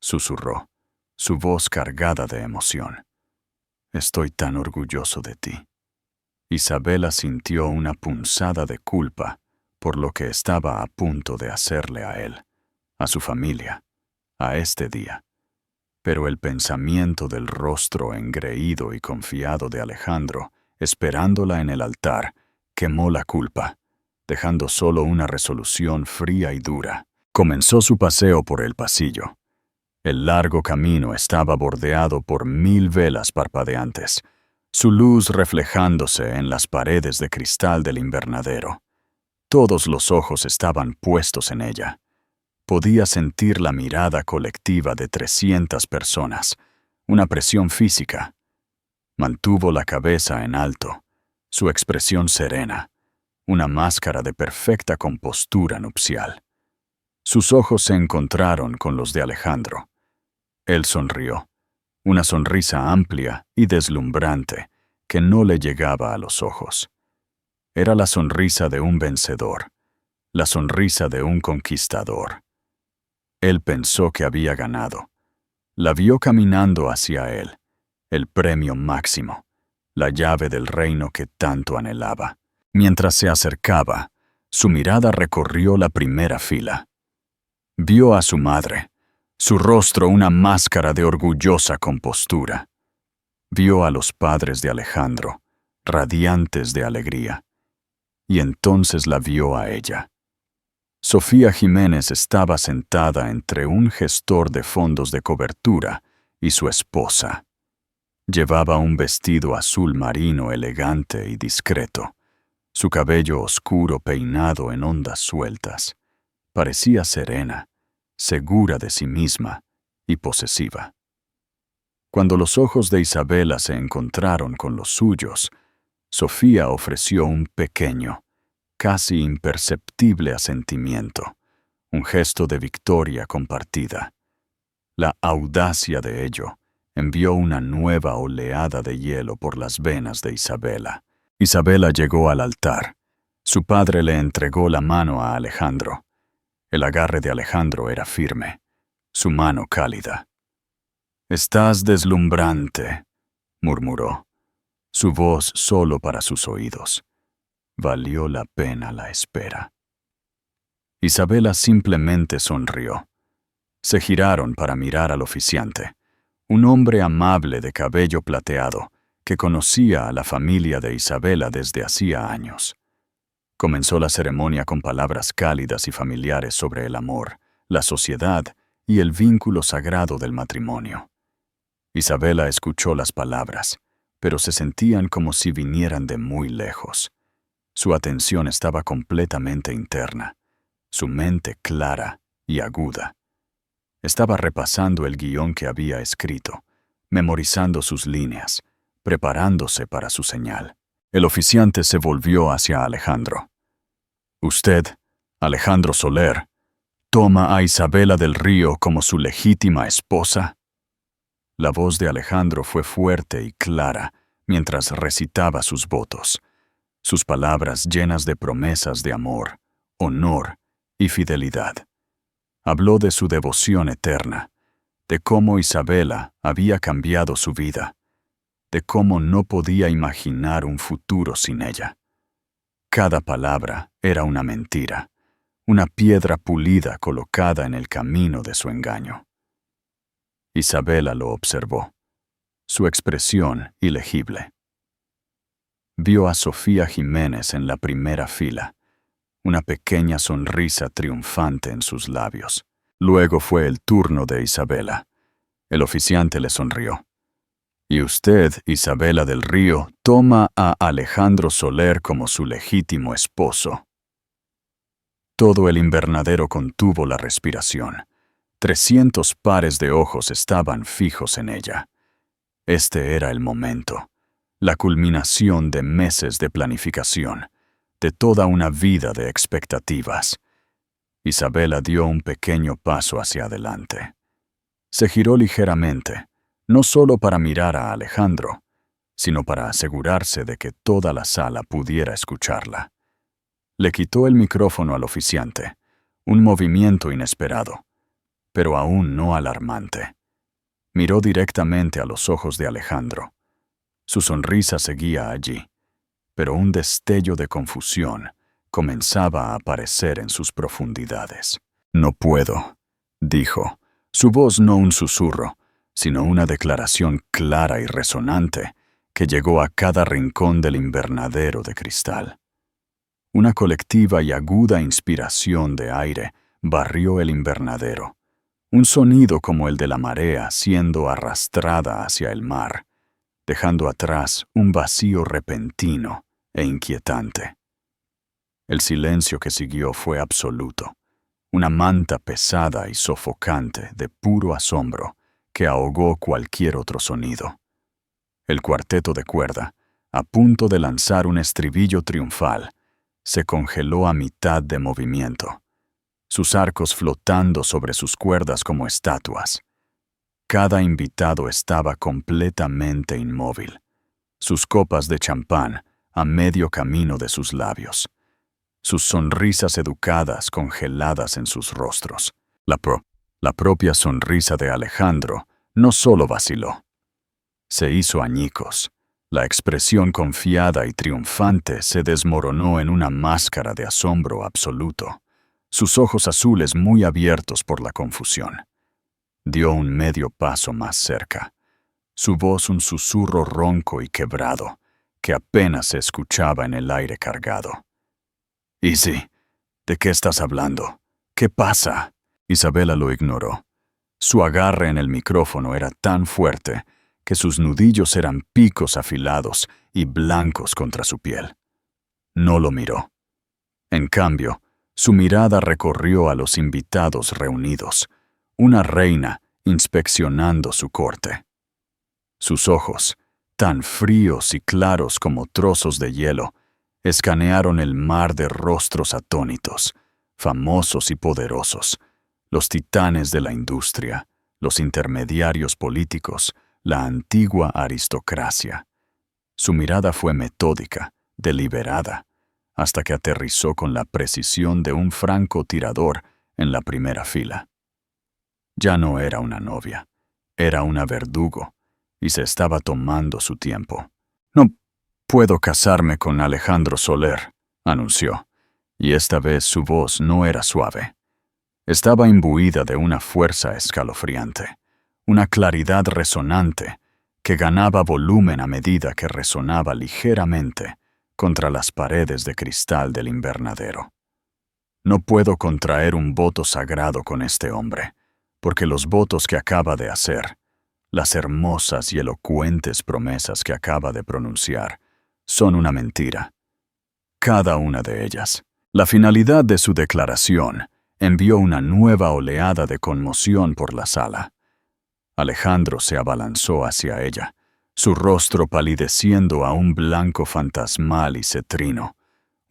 susurró, su voz cargada de emoción. «Estoy tan orgulloso de ti». Isabela sintió una punzada de culpa por lo que estaba a punto de hacerle a él, a su familia, a este día. Pero el pensamiento del rostro engreído y confiado de Alejandro, esperándola en el altar, quemó la culpa, dejando solo una resolución fría y dura. Comenzó su paseo por el pasillo. El largo camino estaba bordeado por 1000 velas parpadeantes, su luz reflejándose en las paredes de cristal del invernadero. Todos los ojos estaban puestos en ella. Podía sentir la mirada colectiva de 300 personas, una presión física. Mantuvo la cabeza en alto, su expresión serena, una máscara de perfecta compostura nupcial. Sus ojos se encontraron con los de Alejandro. Él sonrió, una sonrisa amplia y deslumbrante que no le llegaba a los ojos. Era la sonrisa de un vencedor, la sonrisa de un conquistador. Él pensó que había ganado. La vio caminando hacia él, el premio máximo, la llave del reino que tanto anhelaba. Mientras se acercaba, su mirada recorrió la primera fila. Vio a su madre, su rostro una máscara de orgullosa compostura. Vio a los padres de Alejandro, radiantes de alegría. Y entonces la vio a ella. Sofía Jiménez estaba sentada entre un gestor de fondos de cobertura y su esposa. Llevaba un vestido azul marino elegante y discreto, su cabello oscuro peinado en ondas sueltas. Parecía serena, segura de sí misma y posesiva. Cuando los ojos de Isabela se encontraron con los suyos, Sofía ofreció un pequeño, casi imperceptible asentimiento, un gesto de victoria compartida. La audacia de ello envió una nueva oleada de hielo por las venas de Isabela. Isabela llegó al altar. Su padre le entregó la mano a Alejandro. El agarre de Alejandro era firme, su mano cálida. «Estás deslumbrante», murmuró, su voz solo para sus oídos. Valió la pena la espera. Isabela simplemente sonrió. Se giraron para mirar al oficiante, un hombre amable de cabello plateado que conocía a la familia de Isabela desde hacía años. Comenzó la ceremonia con palabras cálidas y familiares sobre el amor, la sociedad y el vínculo sagrado del matrimonio. Isabela escuchó las palabras, pero se sentían como si vinieran de muy lejos. Su atención estaba completamente interna, su mente clara y aguda. Estaba repasando el guión que había escrito, memorizando sus líneas, preparándose para su señal. El oficiante se volvió hacia Alejandro. «Usted, Alejandro Soler, toma a Isabela del Río como su legítima esposa». La voz de Alejandro fue fuerte y clara mientras recitaba sus votos, sus palabras llenas de promesas de amor, honor y fidelidad. Habló de su devoción eterna, de cómo Isabela había cambiado su vida, de cómo no podía imaginar un futuro sin ella. Cada palabra era una mentira, una piedra pulida colocada en el camino de su engaño. Isabela lo observó, su expresión ilegible. Vio a Sofía Jiménez en la primera fila, una pequeña sonrisa triunfante en sus labios. Luego fue el turno de Isabela. El oficiante le sonrió. «Y usted, Isabela del Río, toma a Alejandro Soler como su legítimo esposo». Todo el invernadero contuvo la respiración. 300 pares de ojos estaban fijos en ella. Este era el momento, la culminación de meses de planificación, de toda una vida de expectativas. Isabela dio un pequeño paso hacia adelante. Se giró ligeramente, no solo para mirar a Alejandro, sino para asegurarse de que toda la sala pudiera escucharla. Le quitó el micrófono al oficiante, un movimiento inesperado, pero aún no alarmante. Miró directamente a los ojos de Alejandro. Su sonrisa seguía allí, pero un destello de confusión comenzaba a aparecer en sus profundidades. «No puedo», dijo, su voz no un susurro, sino una declaración clara y resonante que llegó a cada rincón del invernadero de cristal. Una colectiva y aguda inspiración de aire barrió el invernadero, un sonido como el de la marea siendo arrastrada hacia el mar, dejando atrás un vacío repentino e inquietante. El silencio que siguió fue absoluto, una manta pesada y sofocante de puro asombro que ahogó cualquier otro sonido. El cuarteto de cuerda, a punto de lanzar un estribillo triunfal, se congeló a mitad de movimiento, sus arcos flotando sobre sus cuerdas como estatuas. Cada invitado estaba completamente inmóvil, sus copas de champán a medio camino de sus labios, sus sonrisas educadas congeladas en sus rostros. La propia sonrisa de Alejandro no solo vaciló, se hizo añicos. La expresión confiada y triunfante se desmoronó en una máscara de asombro absoluto, sus ojos azules muy abiertos por la confusión. Dio un medio paso más cerca, su voz un susurro ronco y quebrado, que apenas se escuchaba en el aire cargado. «Easy, ¿de qué estás hablando? ¿Qué pasa?» Isabela lo ignoró. Su agarre en el micrófono era tan fuerte que sus nudillos eran picos afilados y blancos contra su piel. No lo miró. En cambio, su mirada recorrió a los invitados reunidos, una reina inspeccionando su corte. Sus ojos, tan fríos y claros como trozos de hielo, escanearon el mar de rostros atónitos, famosos y poderosos, los titanes de la industria, los intermediarios políticos, la antigua aristocracia. Su mirada fue metódica, deliberada, hasta que aterrizó con la precisión de un francotirador en la primera fila. Ya no era una novia, era una verdugo, y se estaba tomando su tiempo. «No puedo casarme con Alejandro Soler», anunció, y esta vez su voz no era suave. Estaba imbuida de una fuerza escalofriante, una claridad resonante que ganaba volumen a medida que resonaba ligeramente contra las paredes de cristal del invernadero. «No puedo contraer un voto sagrado con este hombre, porque los votos que acaba de hacer, las hermosas y elocuentes promesas que acaba de pronunciar, son una mentira. Cada una de ellas». La finalidad de su declaración envió una nueva oleada de conmoción por la sala. Alejandro se abalanzó hacia ella, su rostro palideciendo a un blanco fantasmal y cetrino,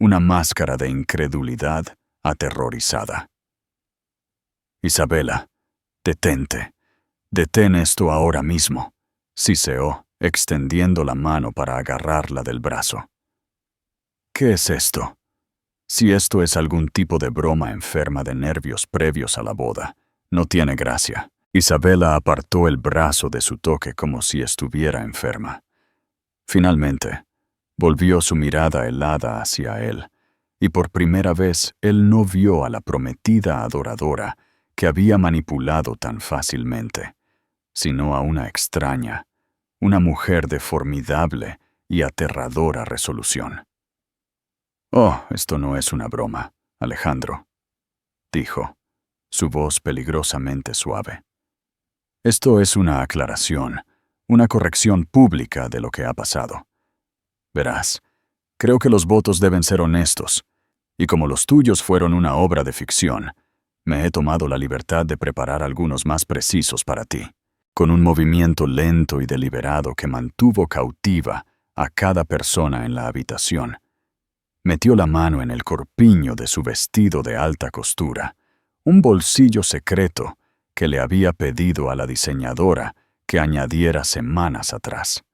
una máscara de incredulidad aterrorizada. «Isabela, detente. Detén esto ahora mismo», siseó, extendiendo la mano para agarrarla del brazo. «¿Qué es esto? Si esto es algún tipo de broma enferma de nervios previos a la boda, no tiene gracia». Isabela apartó el brazo de su toque como si estuviera enferma. Finalmente, volvió su mirada helada hacia él, y por primera vez él no vio a la prometida adoradora que había manipulado tan fácilmente, sino a una extraña, una mujer de formidable y aterradora resolución. «Oh, esto no es una broma, Alejandro», dijo, su voz peligrosamente suave. «Esto es una aclaración, una corrección pública de lo que ha pasado. Verás, creo que los votos deben ser honestos, y como los tuyos fueron una obra de ficción, me he tomado la libertad de preparar algunos más precisos para ti». Con un movimiento lento y deliberado que mantuvo cautiva a cada persona en la habitación, metió la mano en el corpiño de su vestido de alta costura, un bolsillo secreto que le había pedido a la diseñadora que añadiera semanas atrás.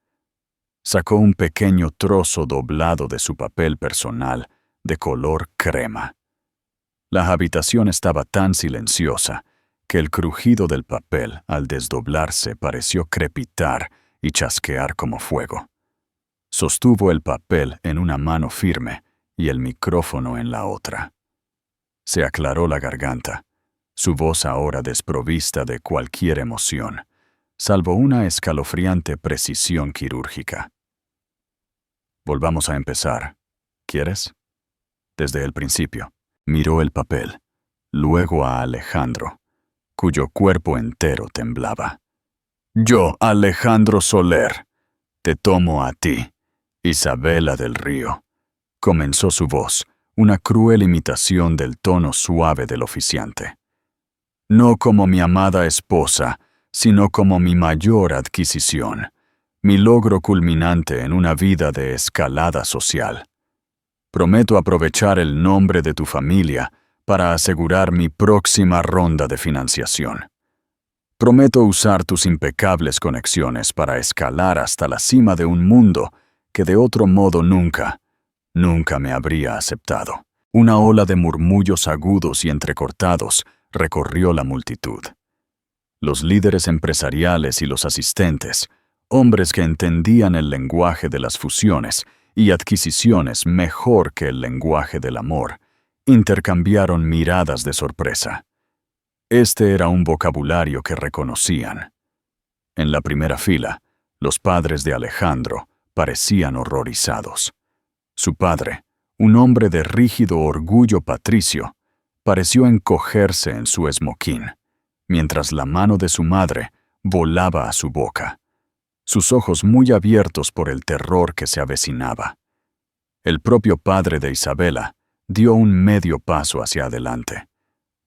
Sacó un pequeño trozo doblado de su papel personal de color crema. La habitación estaba tan silenciosa que el crujido del papel al desdoblarse pareció crepitar y chasquear como fuego. Sostuvo el papel en una mano firme y el micrófono en la otra. Se aclaró la garganta, su voz ahora desprovista de cualquier emoción, salvo una escalofriante precisión quirúrgica. «Volvamos a empezar. ¿Quieres?» Desde el principio, miró el papel, luego a Alejandro, cuyo cuerpo entero temblaba. «Yo, Alejandro Soler, te tomo a ti, Isabela del Río», comenzó su voz, una cruel imitación del tono suave del oficiante. «No como mi amada esposa, sino como mi mayor adquisición, mi logro culminante en una vida de escalada social. Prometo aprovechar el nombre de tu familia para asegurar mi próxima ronda de financiación. Prometo usar tus impecables conexiones para escalar hasta la cima de un mundo que de otro modo nunca me habría aceptado. Una ola de murmullos agudos y entrecortados recorrió la multitud. Los líderes empresariales y los asistentes, hombres que entendían el lenguaje de las fusiones y adquisiciones mejor que el lenguaje del amor, intercambiaron miradas de sorpresa. Este era un vocabulario que reconocían. En la primera fila, los padres de Alejandro parecían horrorizados. Su padre, un hombre de rígido orgullo patricio, pareció encogerse en su esmoquín, mientras la mano de su madre volaba a su boca, sus ojos muy abiertos por el terror que se avecinaba. El propio padre de Isabela dio un medio paso hacia adelante.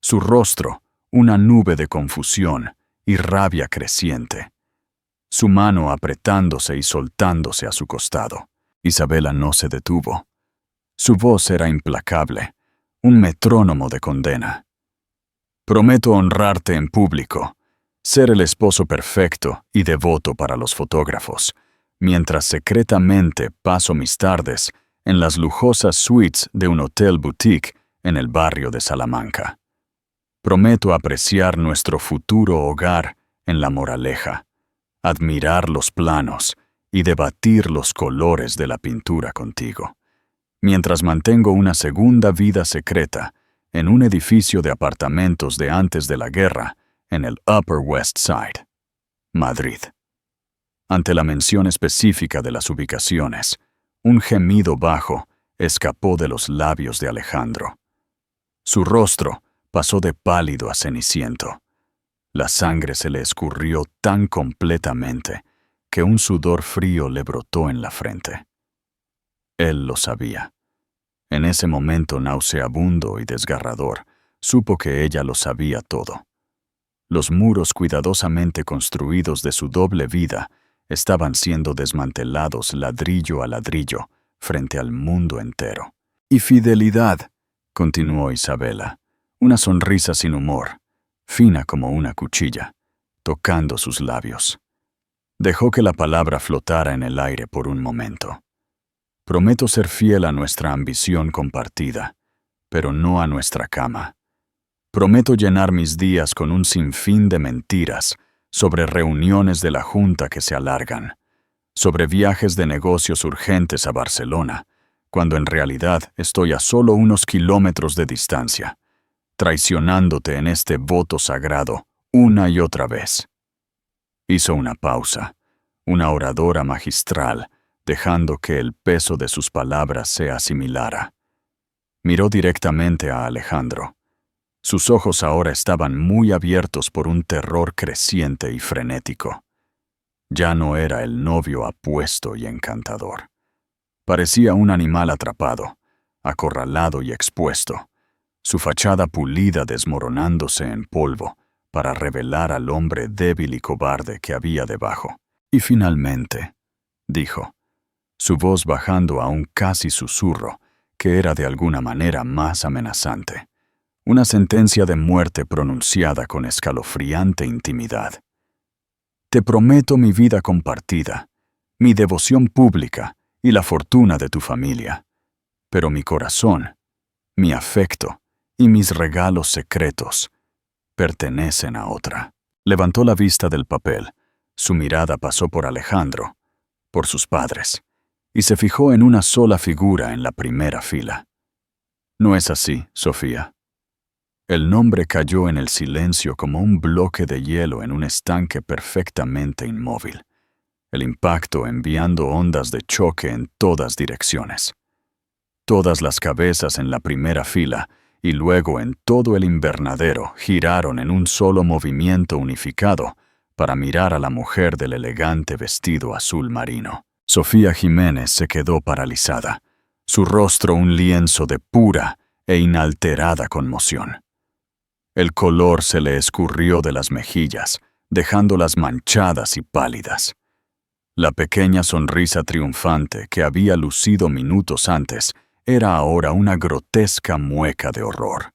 Su rostro, una nube de confusión y rabia creciente. Su mano apretándose y soltándose a su costado. Isabela no se detuvo. Su voz era implacable, un metrónomo de condena. Prometo honrarte en público, ser el esposo perfecto y devoto para los fotógrafos, mientras secretamente paso mis tardes en las lujosas suites de un hotel boutique en el barrio de Salamanca. Prometo apreciar nuestro futuro hogar en La Moraleja, admirar los planos y debatir los colores de la pintura contigo, mientras mantengo una segunda vida secreta en un edificio de apartamentos de antes de la guerra en el Upper West Side, Madrid. Ante la mención específica de las ubicaciones, un gemido bajo escapó de los labios de Alejandro. Su rostro pasó de pálido a ceniciento. La sangre se le escurrió tan completamente que un sudor frío le brotó en la frente. Él lo sabía. En ese momento nauseabundo y desgarrador, supo que ella lo sabía todo. Los muros cuidadosamente construidos de su doble vida estaban siendo desmantelados ladrillo a ladrillo frente al mundo entero. Y fidelidad, continuó Isabela, una sonrisa sin humor, fina como una cuchilla, tocando sus labios. Dejó que la palabra flotara en el aire por un momento. Prometo ser fiel a nuestra ambición compartida, pero no a nuestra cama. Prometo llenar mis días con un sinfín de mentiras sobre reuniones de la Junta que se alargan, sobre viajes de negocios urgentes a Barcelona, cuando en realidad estoy a solo unos kilómetros de distancia, traicionándote en este voto sagrado una y otra vez. Hizo una pausa, una oradora magistral, dejando que el peso de sus palabras se asimilara. Miró directamente a Alejandro. Sus ojos ahora estaban muy abiertos por un terror creciente y frenético. Ya no era el novio apuesto y encantador. Parecía un animal atrapado, acorralado y expuesto, su fachada pulida desmoronándose en polvo para revelar al hombre débil y cobarde que había debajo. Y finalmente, dijo, su voz bajando a un casi susurro que era de alguna manera más amenazante. Una sentencia de muerte pronunciada con escalofriante intimidad. Te prometo mi vida compartida, mi devoción pública y la fortuna de tu familia. Pero mi corazón, mi afecto y mis regalos secretos pertenecen a otra. Levantó la vista del papel. Su mirada pasó por Alejandro, por sus padres, y se fijó en una sola figura en la primera fila. No es así, Sofía. El nombre cayó en el silencio como un bloque de hielo en un estanque perfectamente inmóvil, el impacto enviando ondas de choque en todas direcciones. Todas las cabezas en la primera fila y luego en todo el invernadero giraron en un solo movimiento unificado para mirar a la mujer del elegante vestido azul marino. Sofía Jiménez se quedó paralizada, su rostro un lienzo de pura e inalterada conmoción. El color se le escurrió de las mejillas, dejándolas manchadas y pálidas. La pequeña sonrisa triunfante que había lucido minutos antes era ahora una grotesca mueca de horror.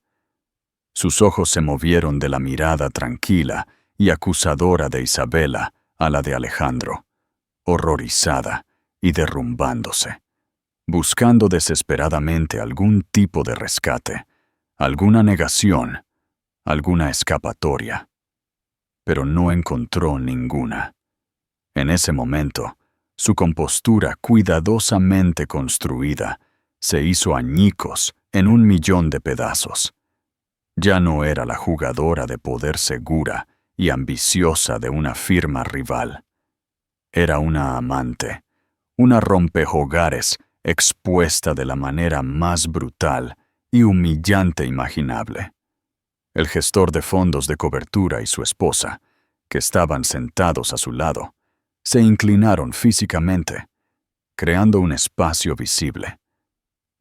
Sus ojos se movieron de la mirada tranquila y acusadora de Isabela a la de Alejandro, horrorizada y derrumbándose, buscando desesperadamente algún tipo de rescate, alguna negación, alguna escapatoria. Pero no encontró ninguna. En ese momento, su compostura cuidadosamente construida se hizo añicos en 1.000.000 de pedazos. Ya no era la jugadora de poder segura y ambiciosa de una firma rival. Era una amante, una rompehogares expuesta de la manera más brutal y humillante imaginable. El gestor de fondos de cobertura y su esposa, que estaban sentados a su lado, se inclinaron físicamente, creando un espacio visible,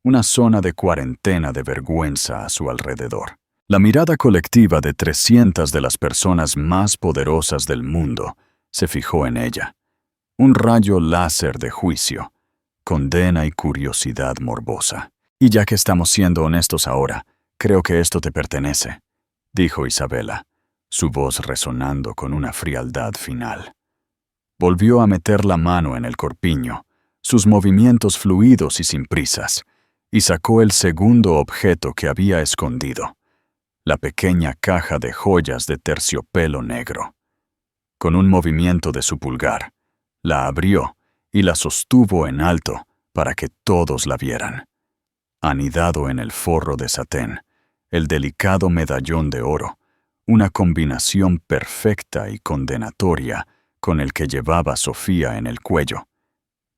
una zona de cuarentena de vergüenza a su alrededor. La mirada colectiva de 300 de las personas más poderosas del mundo se fijó en ella. Un rayo láser de juicio, condena y curiosidad morbosa. Y ya que estamos siendo honestos ahora, creo que esto te pertenece, dijo Isabela, su voz resonando con una frialdad final. Volvió a meter la mano en el corpiño, sus movimientos fluidos y sin prisas, y sacó el segundo objeto que había escondido, la pequeña caja de joyas de terciopelo negro. Con un movimiento de su pulgar, la abrió y la sostuvo en alto para que todos la vieran. Anidado en el forro de satén, el delicado medallón de oro, una combinación perfecta y condenatoria con el que llevaba Sofía en el cuello,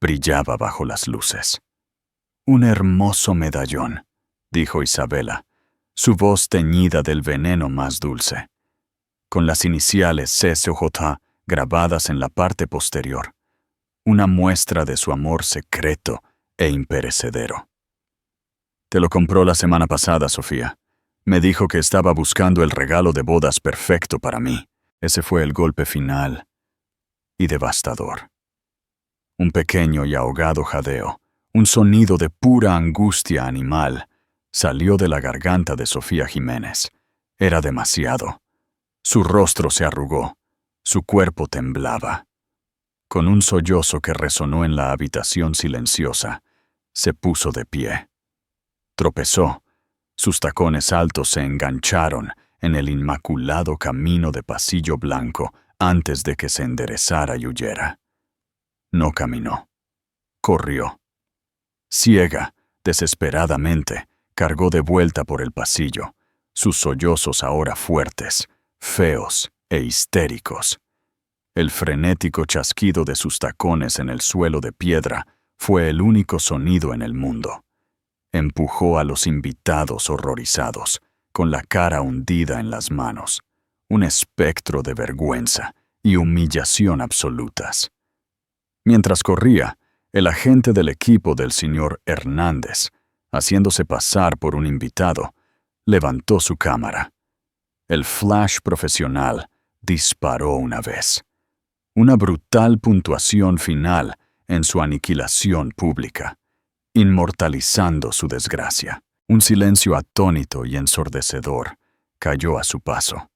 brillaba bajo las luces. «Un hermoso medallón», dijo Isabela, su voz teñida del veneno más dulce, con las iniciales CCJ grabadas en la parte posterior, una muestra de su amor secreto e imperecedero. «Te lo compró la semana pasada, Sofía. Me dijo que estaba buscando el regalo de bodas perfecto para mí». Ese fue el golpe final y devastador. Un pequeño y ahogado jadeo, un sonido de pura angustia animal, salió de la garganta de Sofía Jiménez. Era demasiado. Su rostro se arrugó, su cuerpo temblaba. Con un sollozo que resonó en la habitación silenciosa, se puso de pie. Tropezó. Sus tacones altos se engancharon en el inmaculado camino de pasillo blanco antes de que se enderezara y huyera. No caminó. Corrió. Ciega, desesperadamente, cargó de vuelta por el pasillo, sus sollozos ahora fuertes, feos e histéricos. El frenético chasquido de sus tacones en el suelo de piedra fue el único sonido en el mundo. Empujó a los invitados horrorizados, con la cara hundida en las manos, un espectro de vergüenza y humillación absolutas. Mientras corría, el agente del equipo del señor Hernández, haciéndose pasar por un invitado, levantó su cámara. El flash profesional disparó una vez. Una brutal puntuación final en su aniquilación pública, inmortalizando su desgracia. Un silencio atónito y ensordecedor cayó a su paso.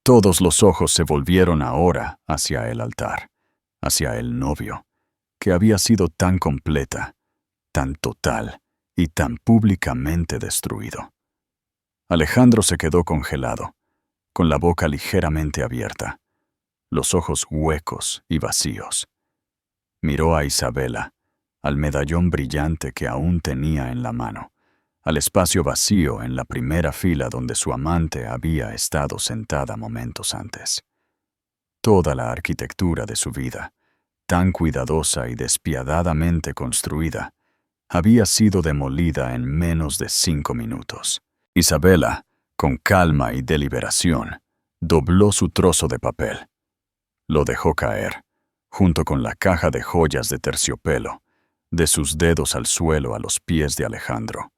Todos los ojos se volvieron ahora hacia el altar, hacia el novio, que había sido tan completa, tan total y tan públicamente destruido. Alejandro se quedó congelado, con la boca ligeramente abierta, los ojos huecos y vacíos. Miró a Isabela, al medallón brillante que aún tenía en la mano, al espacio vacío en la primera fila donde su amante había estado sentada momentos antes. Toda la arquitectura de su vida, tan cuidadosa y despiadadamente construida, había sido demolida en menos de 5 minutos. Isabela, con calma y deliberación, dobló su trozo de papel. Lo dejó caer, junto con la caja de joyas de terciopelo, de sus dedos al suelo a los pies de Alejandro.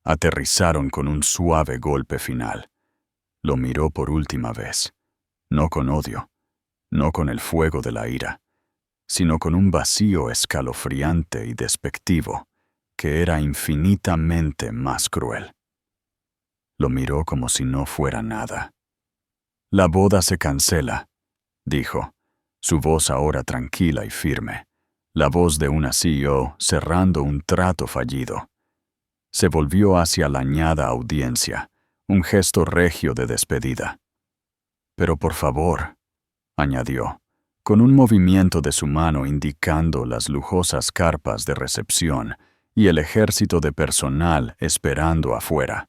Aterrizaron con un suave golpe final. Lo miró por última vez, no con odio, no con el fuego de la ira, sino con un vacío escalofriante y despectivo que era infinitamente más cruel. Lo miró como si no fuera nada. La boda se cancela, dijo, su voz ahora tranquila y firme, la voz de una CEO cerrando un trato fallido. Se volvió hacia la añada audiencia, un gesto regio de despedida. Pero por favor, añadió, con un movimiento de su mano indicando las lujosas carpas de recepción y el ejército de personal esperando afuera.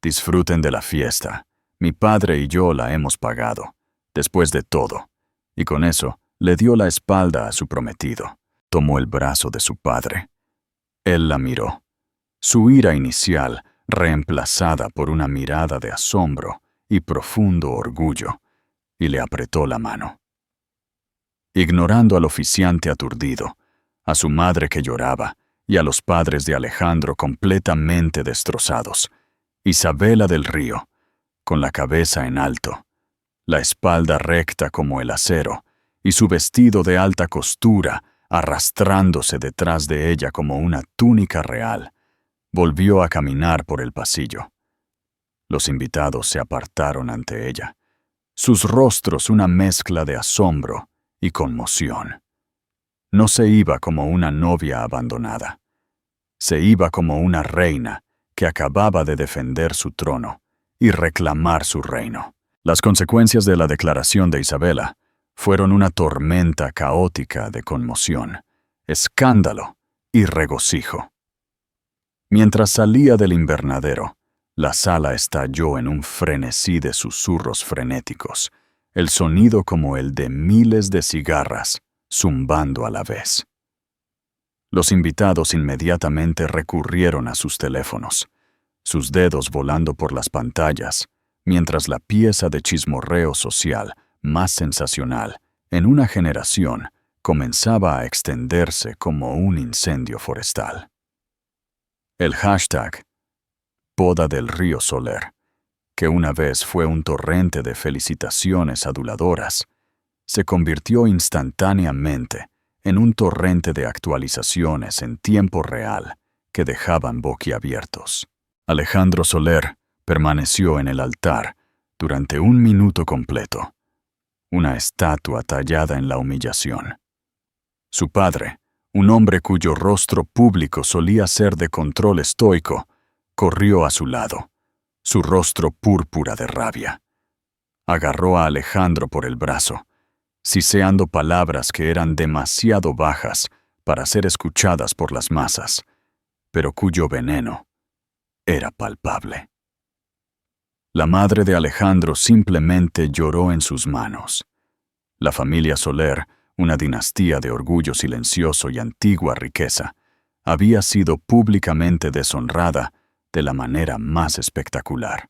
Disfruten de la fiesta. Mi padre y yo la hemos pagado, después de todo. Y con eso le dio la espalda a su prometido. Tomó el brazo de su padre. Él la miró. Su ira inicial, reemplazada por una mirada de asombro y profundo orgullo, y le apretó la mano. Ignorando al oficiante aturdido, a su madre que lloraba y a los padres de Alejandro completamente destrozados, Isabela del Río, con la cabeza en alto, la espalda recta como el acero y su vestido de alta costura arrastrándose detrás de ella como una túnica real, volvió a caminar por el pasillo. Los invitados se apartaron ante ella, sus rostros una mezcla de asombro y conmoción. No se iba como una novia abandonada. Se iba como una reina que acababa de defender su trono y reclamar su reino. Las consecuencias de la declaración de Isabela fueron una tormenta caótica de conmoción, escándalo y regocijo. Mientras salía del invernadero, la sala estalló en un frenesí de susurros frenéticos, el sonido como el de miles de cigarras zumbando a la vez. Los invitados inmediatamente recurrieron a sus teléfonos, sus dedos volando por las pantallas, mientras la pieza de chismorreo social más sensacional en una generación comenzaba a extenderse como un incendio forestal. El hashtag Boda del Río Soler, que una vez fue un torrente de felicitaciones aduladoras, se convirtió instantáneamente en un torrente de actualizaciones en tiempo real que dejaban boquiabiertos. Alejandro Soler permaneció en el altar durante 1 minuto completo, una estatua tallada en la humillación. Su padre, un hombre cuyo rostro público solía ser de control estoico, corrió a su lado, su rostro púrpura de rabia. Agarró a Alejandro por el brazo, siseando palabras que eran demasiado bajas para ser escuchadas por las masas, pero cuyo veneno era palpable. La madre de Alejandro simplemente lloró en sus manos. La familia Soler, una dinastía de orgullo silencioso y antigua riqueza, había sido públicamente deshonrada de la manera más espectacular.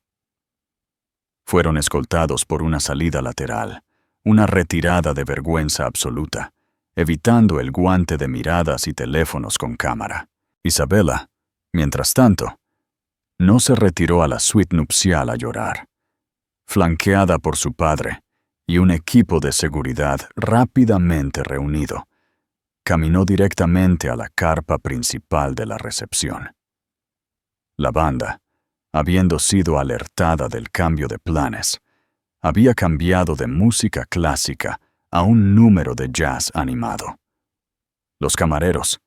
Fueron escoltados por una salida lateral, una retirada de vergüenza absoluta, evitando el guante de miradas y teléfonos con cámara. Isabela, mientras tanto, no se retiró a la suite nupcial a llorar. Flanqueada por su padre y un equipo de seguridad rápidamente reunido, caminó directamente a la carpa principal de la recepción. La banda, habiendo sido alertada del cambio de planes, había cambiado de música clásica a un número de jazz animado. Los camareros,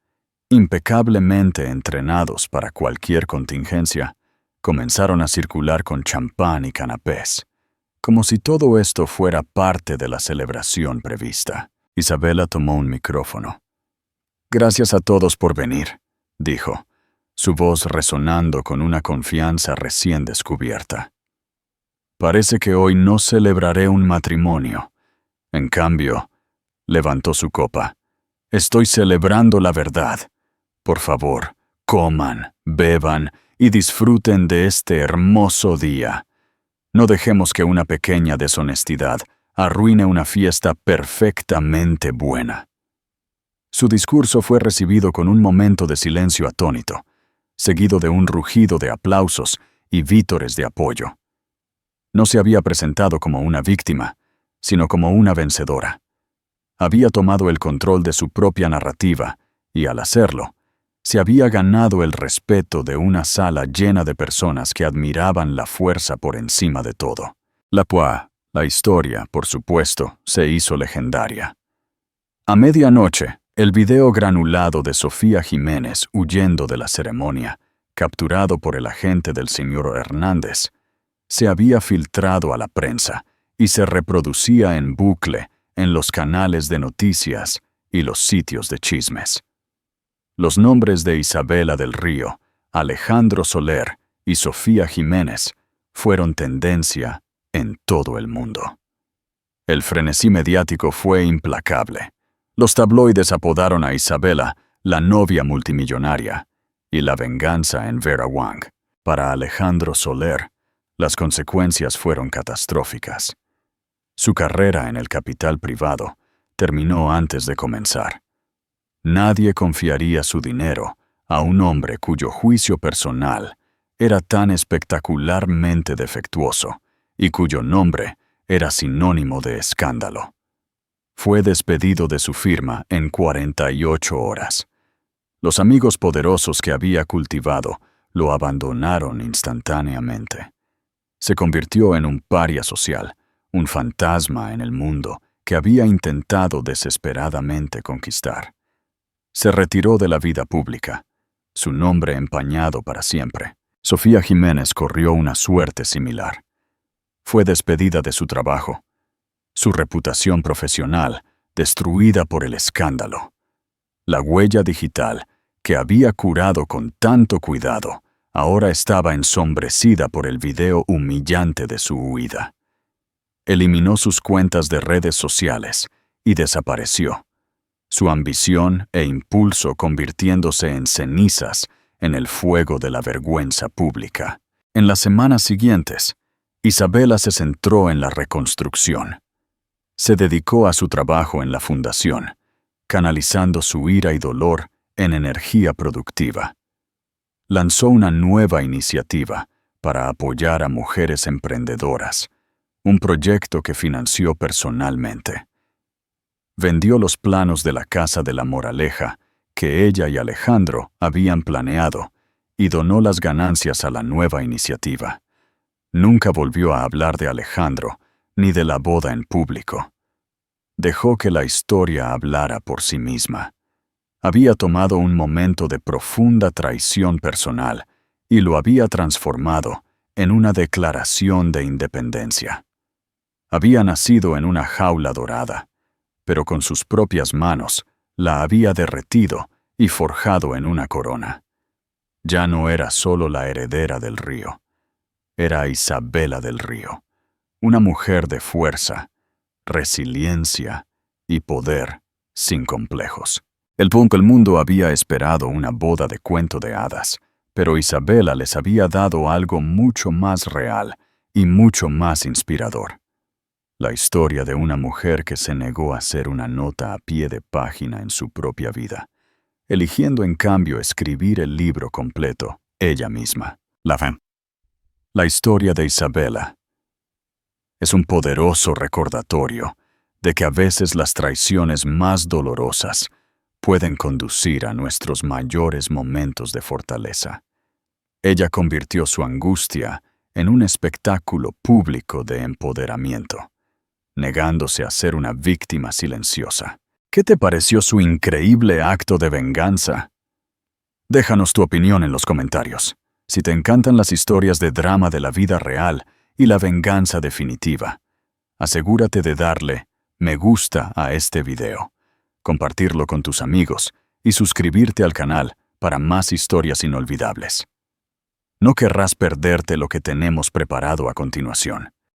impecablemente entrenados para cualquier contingencia, comenzaron a circular con champán y canapés, como si todo esto fuera parte de la celebración prevista. Isabela tomó un micrófono. «Gracias a todos por venir», dijo, su voz resonando con una confianza recién descubierta. «Parece que hoy no celebraré un matrimonio. En cambio», levantó su copa, «estoy celebrando la verdad. Por favor, coman, beban y disfruten de este hermoso día. No dejemos que una pequeña deshonestidad arruine una fiesta perfectamente buena». Su discurso fue recibido con un momento de silencio atónito, seguido de un rugido de aplausos y vítores de apoyo. No se había presentado como una víctima, sino como una vencedora. Había tomado el control de su propia narrativa y, al hacerlo, se había ganado el respeto de una sala llena de personas que admiraban la fuerza por encima de todo. La historia, por supuesto, se hizo legendaria. A medianoche, el video granulado de Sofía Jiménez huyendo de la ceremonia, capturado por el agente del señor Hernández, se había filtrado a la prensa y se reproducía en bucle en los canales de noticias y los sitios de chismes. Los nombres de Isabela del Río, Alejandro Soler y Sofía Jiménez fueron tendencia en todo el mundo. El frenesí mediático fue implacable. Los tabloides apodaron a Isabela la novia multimillonaria y la venganza en Vera Wang. Para Alejandro Soler, las consecuencias fueron catastróficas. Su carrera en el capital privado terminó antes de comenzar. Nadie confiaría su dinero a un hombre cuyo juicio personal era tan espectacularmente defectuoso y cuyo nombre era sinónimo de escándalo. Fue despedido de su firma en 48 horas. Los amigos poderosos que había cultivado lo abandonaron instantáneamente. Se convirtió en un paria social, un fantasma en el mundo que había intentado desesperadamente conquistar. Se retiró de la vida pública, su nombre empañado para siempre. Sofía Jiménez corrió una suerte similar. Fue despedida de su trabajo, su reputación profesional destruida por el escándalo. La huella digital, que había curado con tanto cuidado, ahora estaba ensombrecida por el video humillante de su huida. Eliminó sus cuentas de redes sociales y desapareció, su ambición e impulso convirtiéndose en cenizas en el fuego de la vergüenza pública. En las semanas siguientes, Isabela se centró en la reconstrucción. Se dedicó a su trabajo en la fundación, canalizando su ira y dolor en energía productiva. Lanzó una nueva iniciativa para apoyar a mujeres emprendedoras, un proyecto que financió personalmente. Vendió los planos de la Casa de la Moraleja que ella y Alejandro habían planeado y donó las ganancias a la nueva iniciativa. Nunca volvió a hablar de Alejandro ni de la boda en público. Dejó que la historia hablara por sí misma. Había tomado un momento de profunda traición personal y lo había transformado en una declaración de independencia. Había nacido en una jaula dorada, pero con sus propias manos la había derretido y forjado en una corona. Ya no era solo la heredera del Río, era Isabela del Río, una mujer de fuerza, resiliencia y poder sin complejos. El mundo había esperado una boda de cuento de hadas, pero Isabela les había dado algo mucho más real y mucho más inspirador. La historia de una mujer que se negó a hacer una nota a pie de página en su propia vida, eligiendo en cambio escribir el libro completo ella misma. La historia de Isabela es un poderoso recordatorio de que a veces las traiciones más dolorosas pueden conducir a nuestros mayores momentos de fortaleza. Ella convirtió su angustia en un espectáculo público de empoderamiento, negándose a ser una víctima silenciosa. ¿Qué te pareció su increíble acto de venganza? Déjanos tu opinión en los comentarios. Si te encantan las historias de drama de la vida real y la venganza definitiva, asegúrate de darle me gusta a este video, compartirlo con tus amigos y suscribirte al canal para más historias inolvidables. No querrás perderte lo que tenemos preparado a continuación.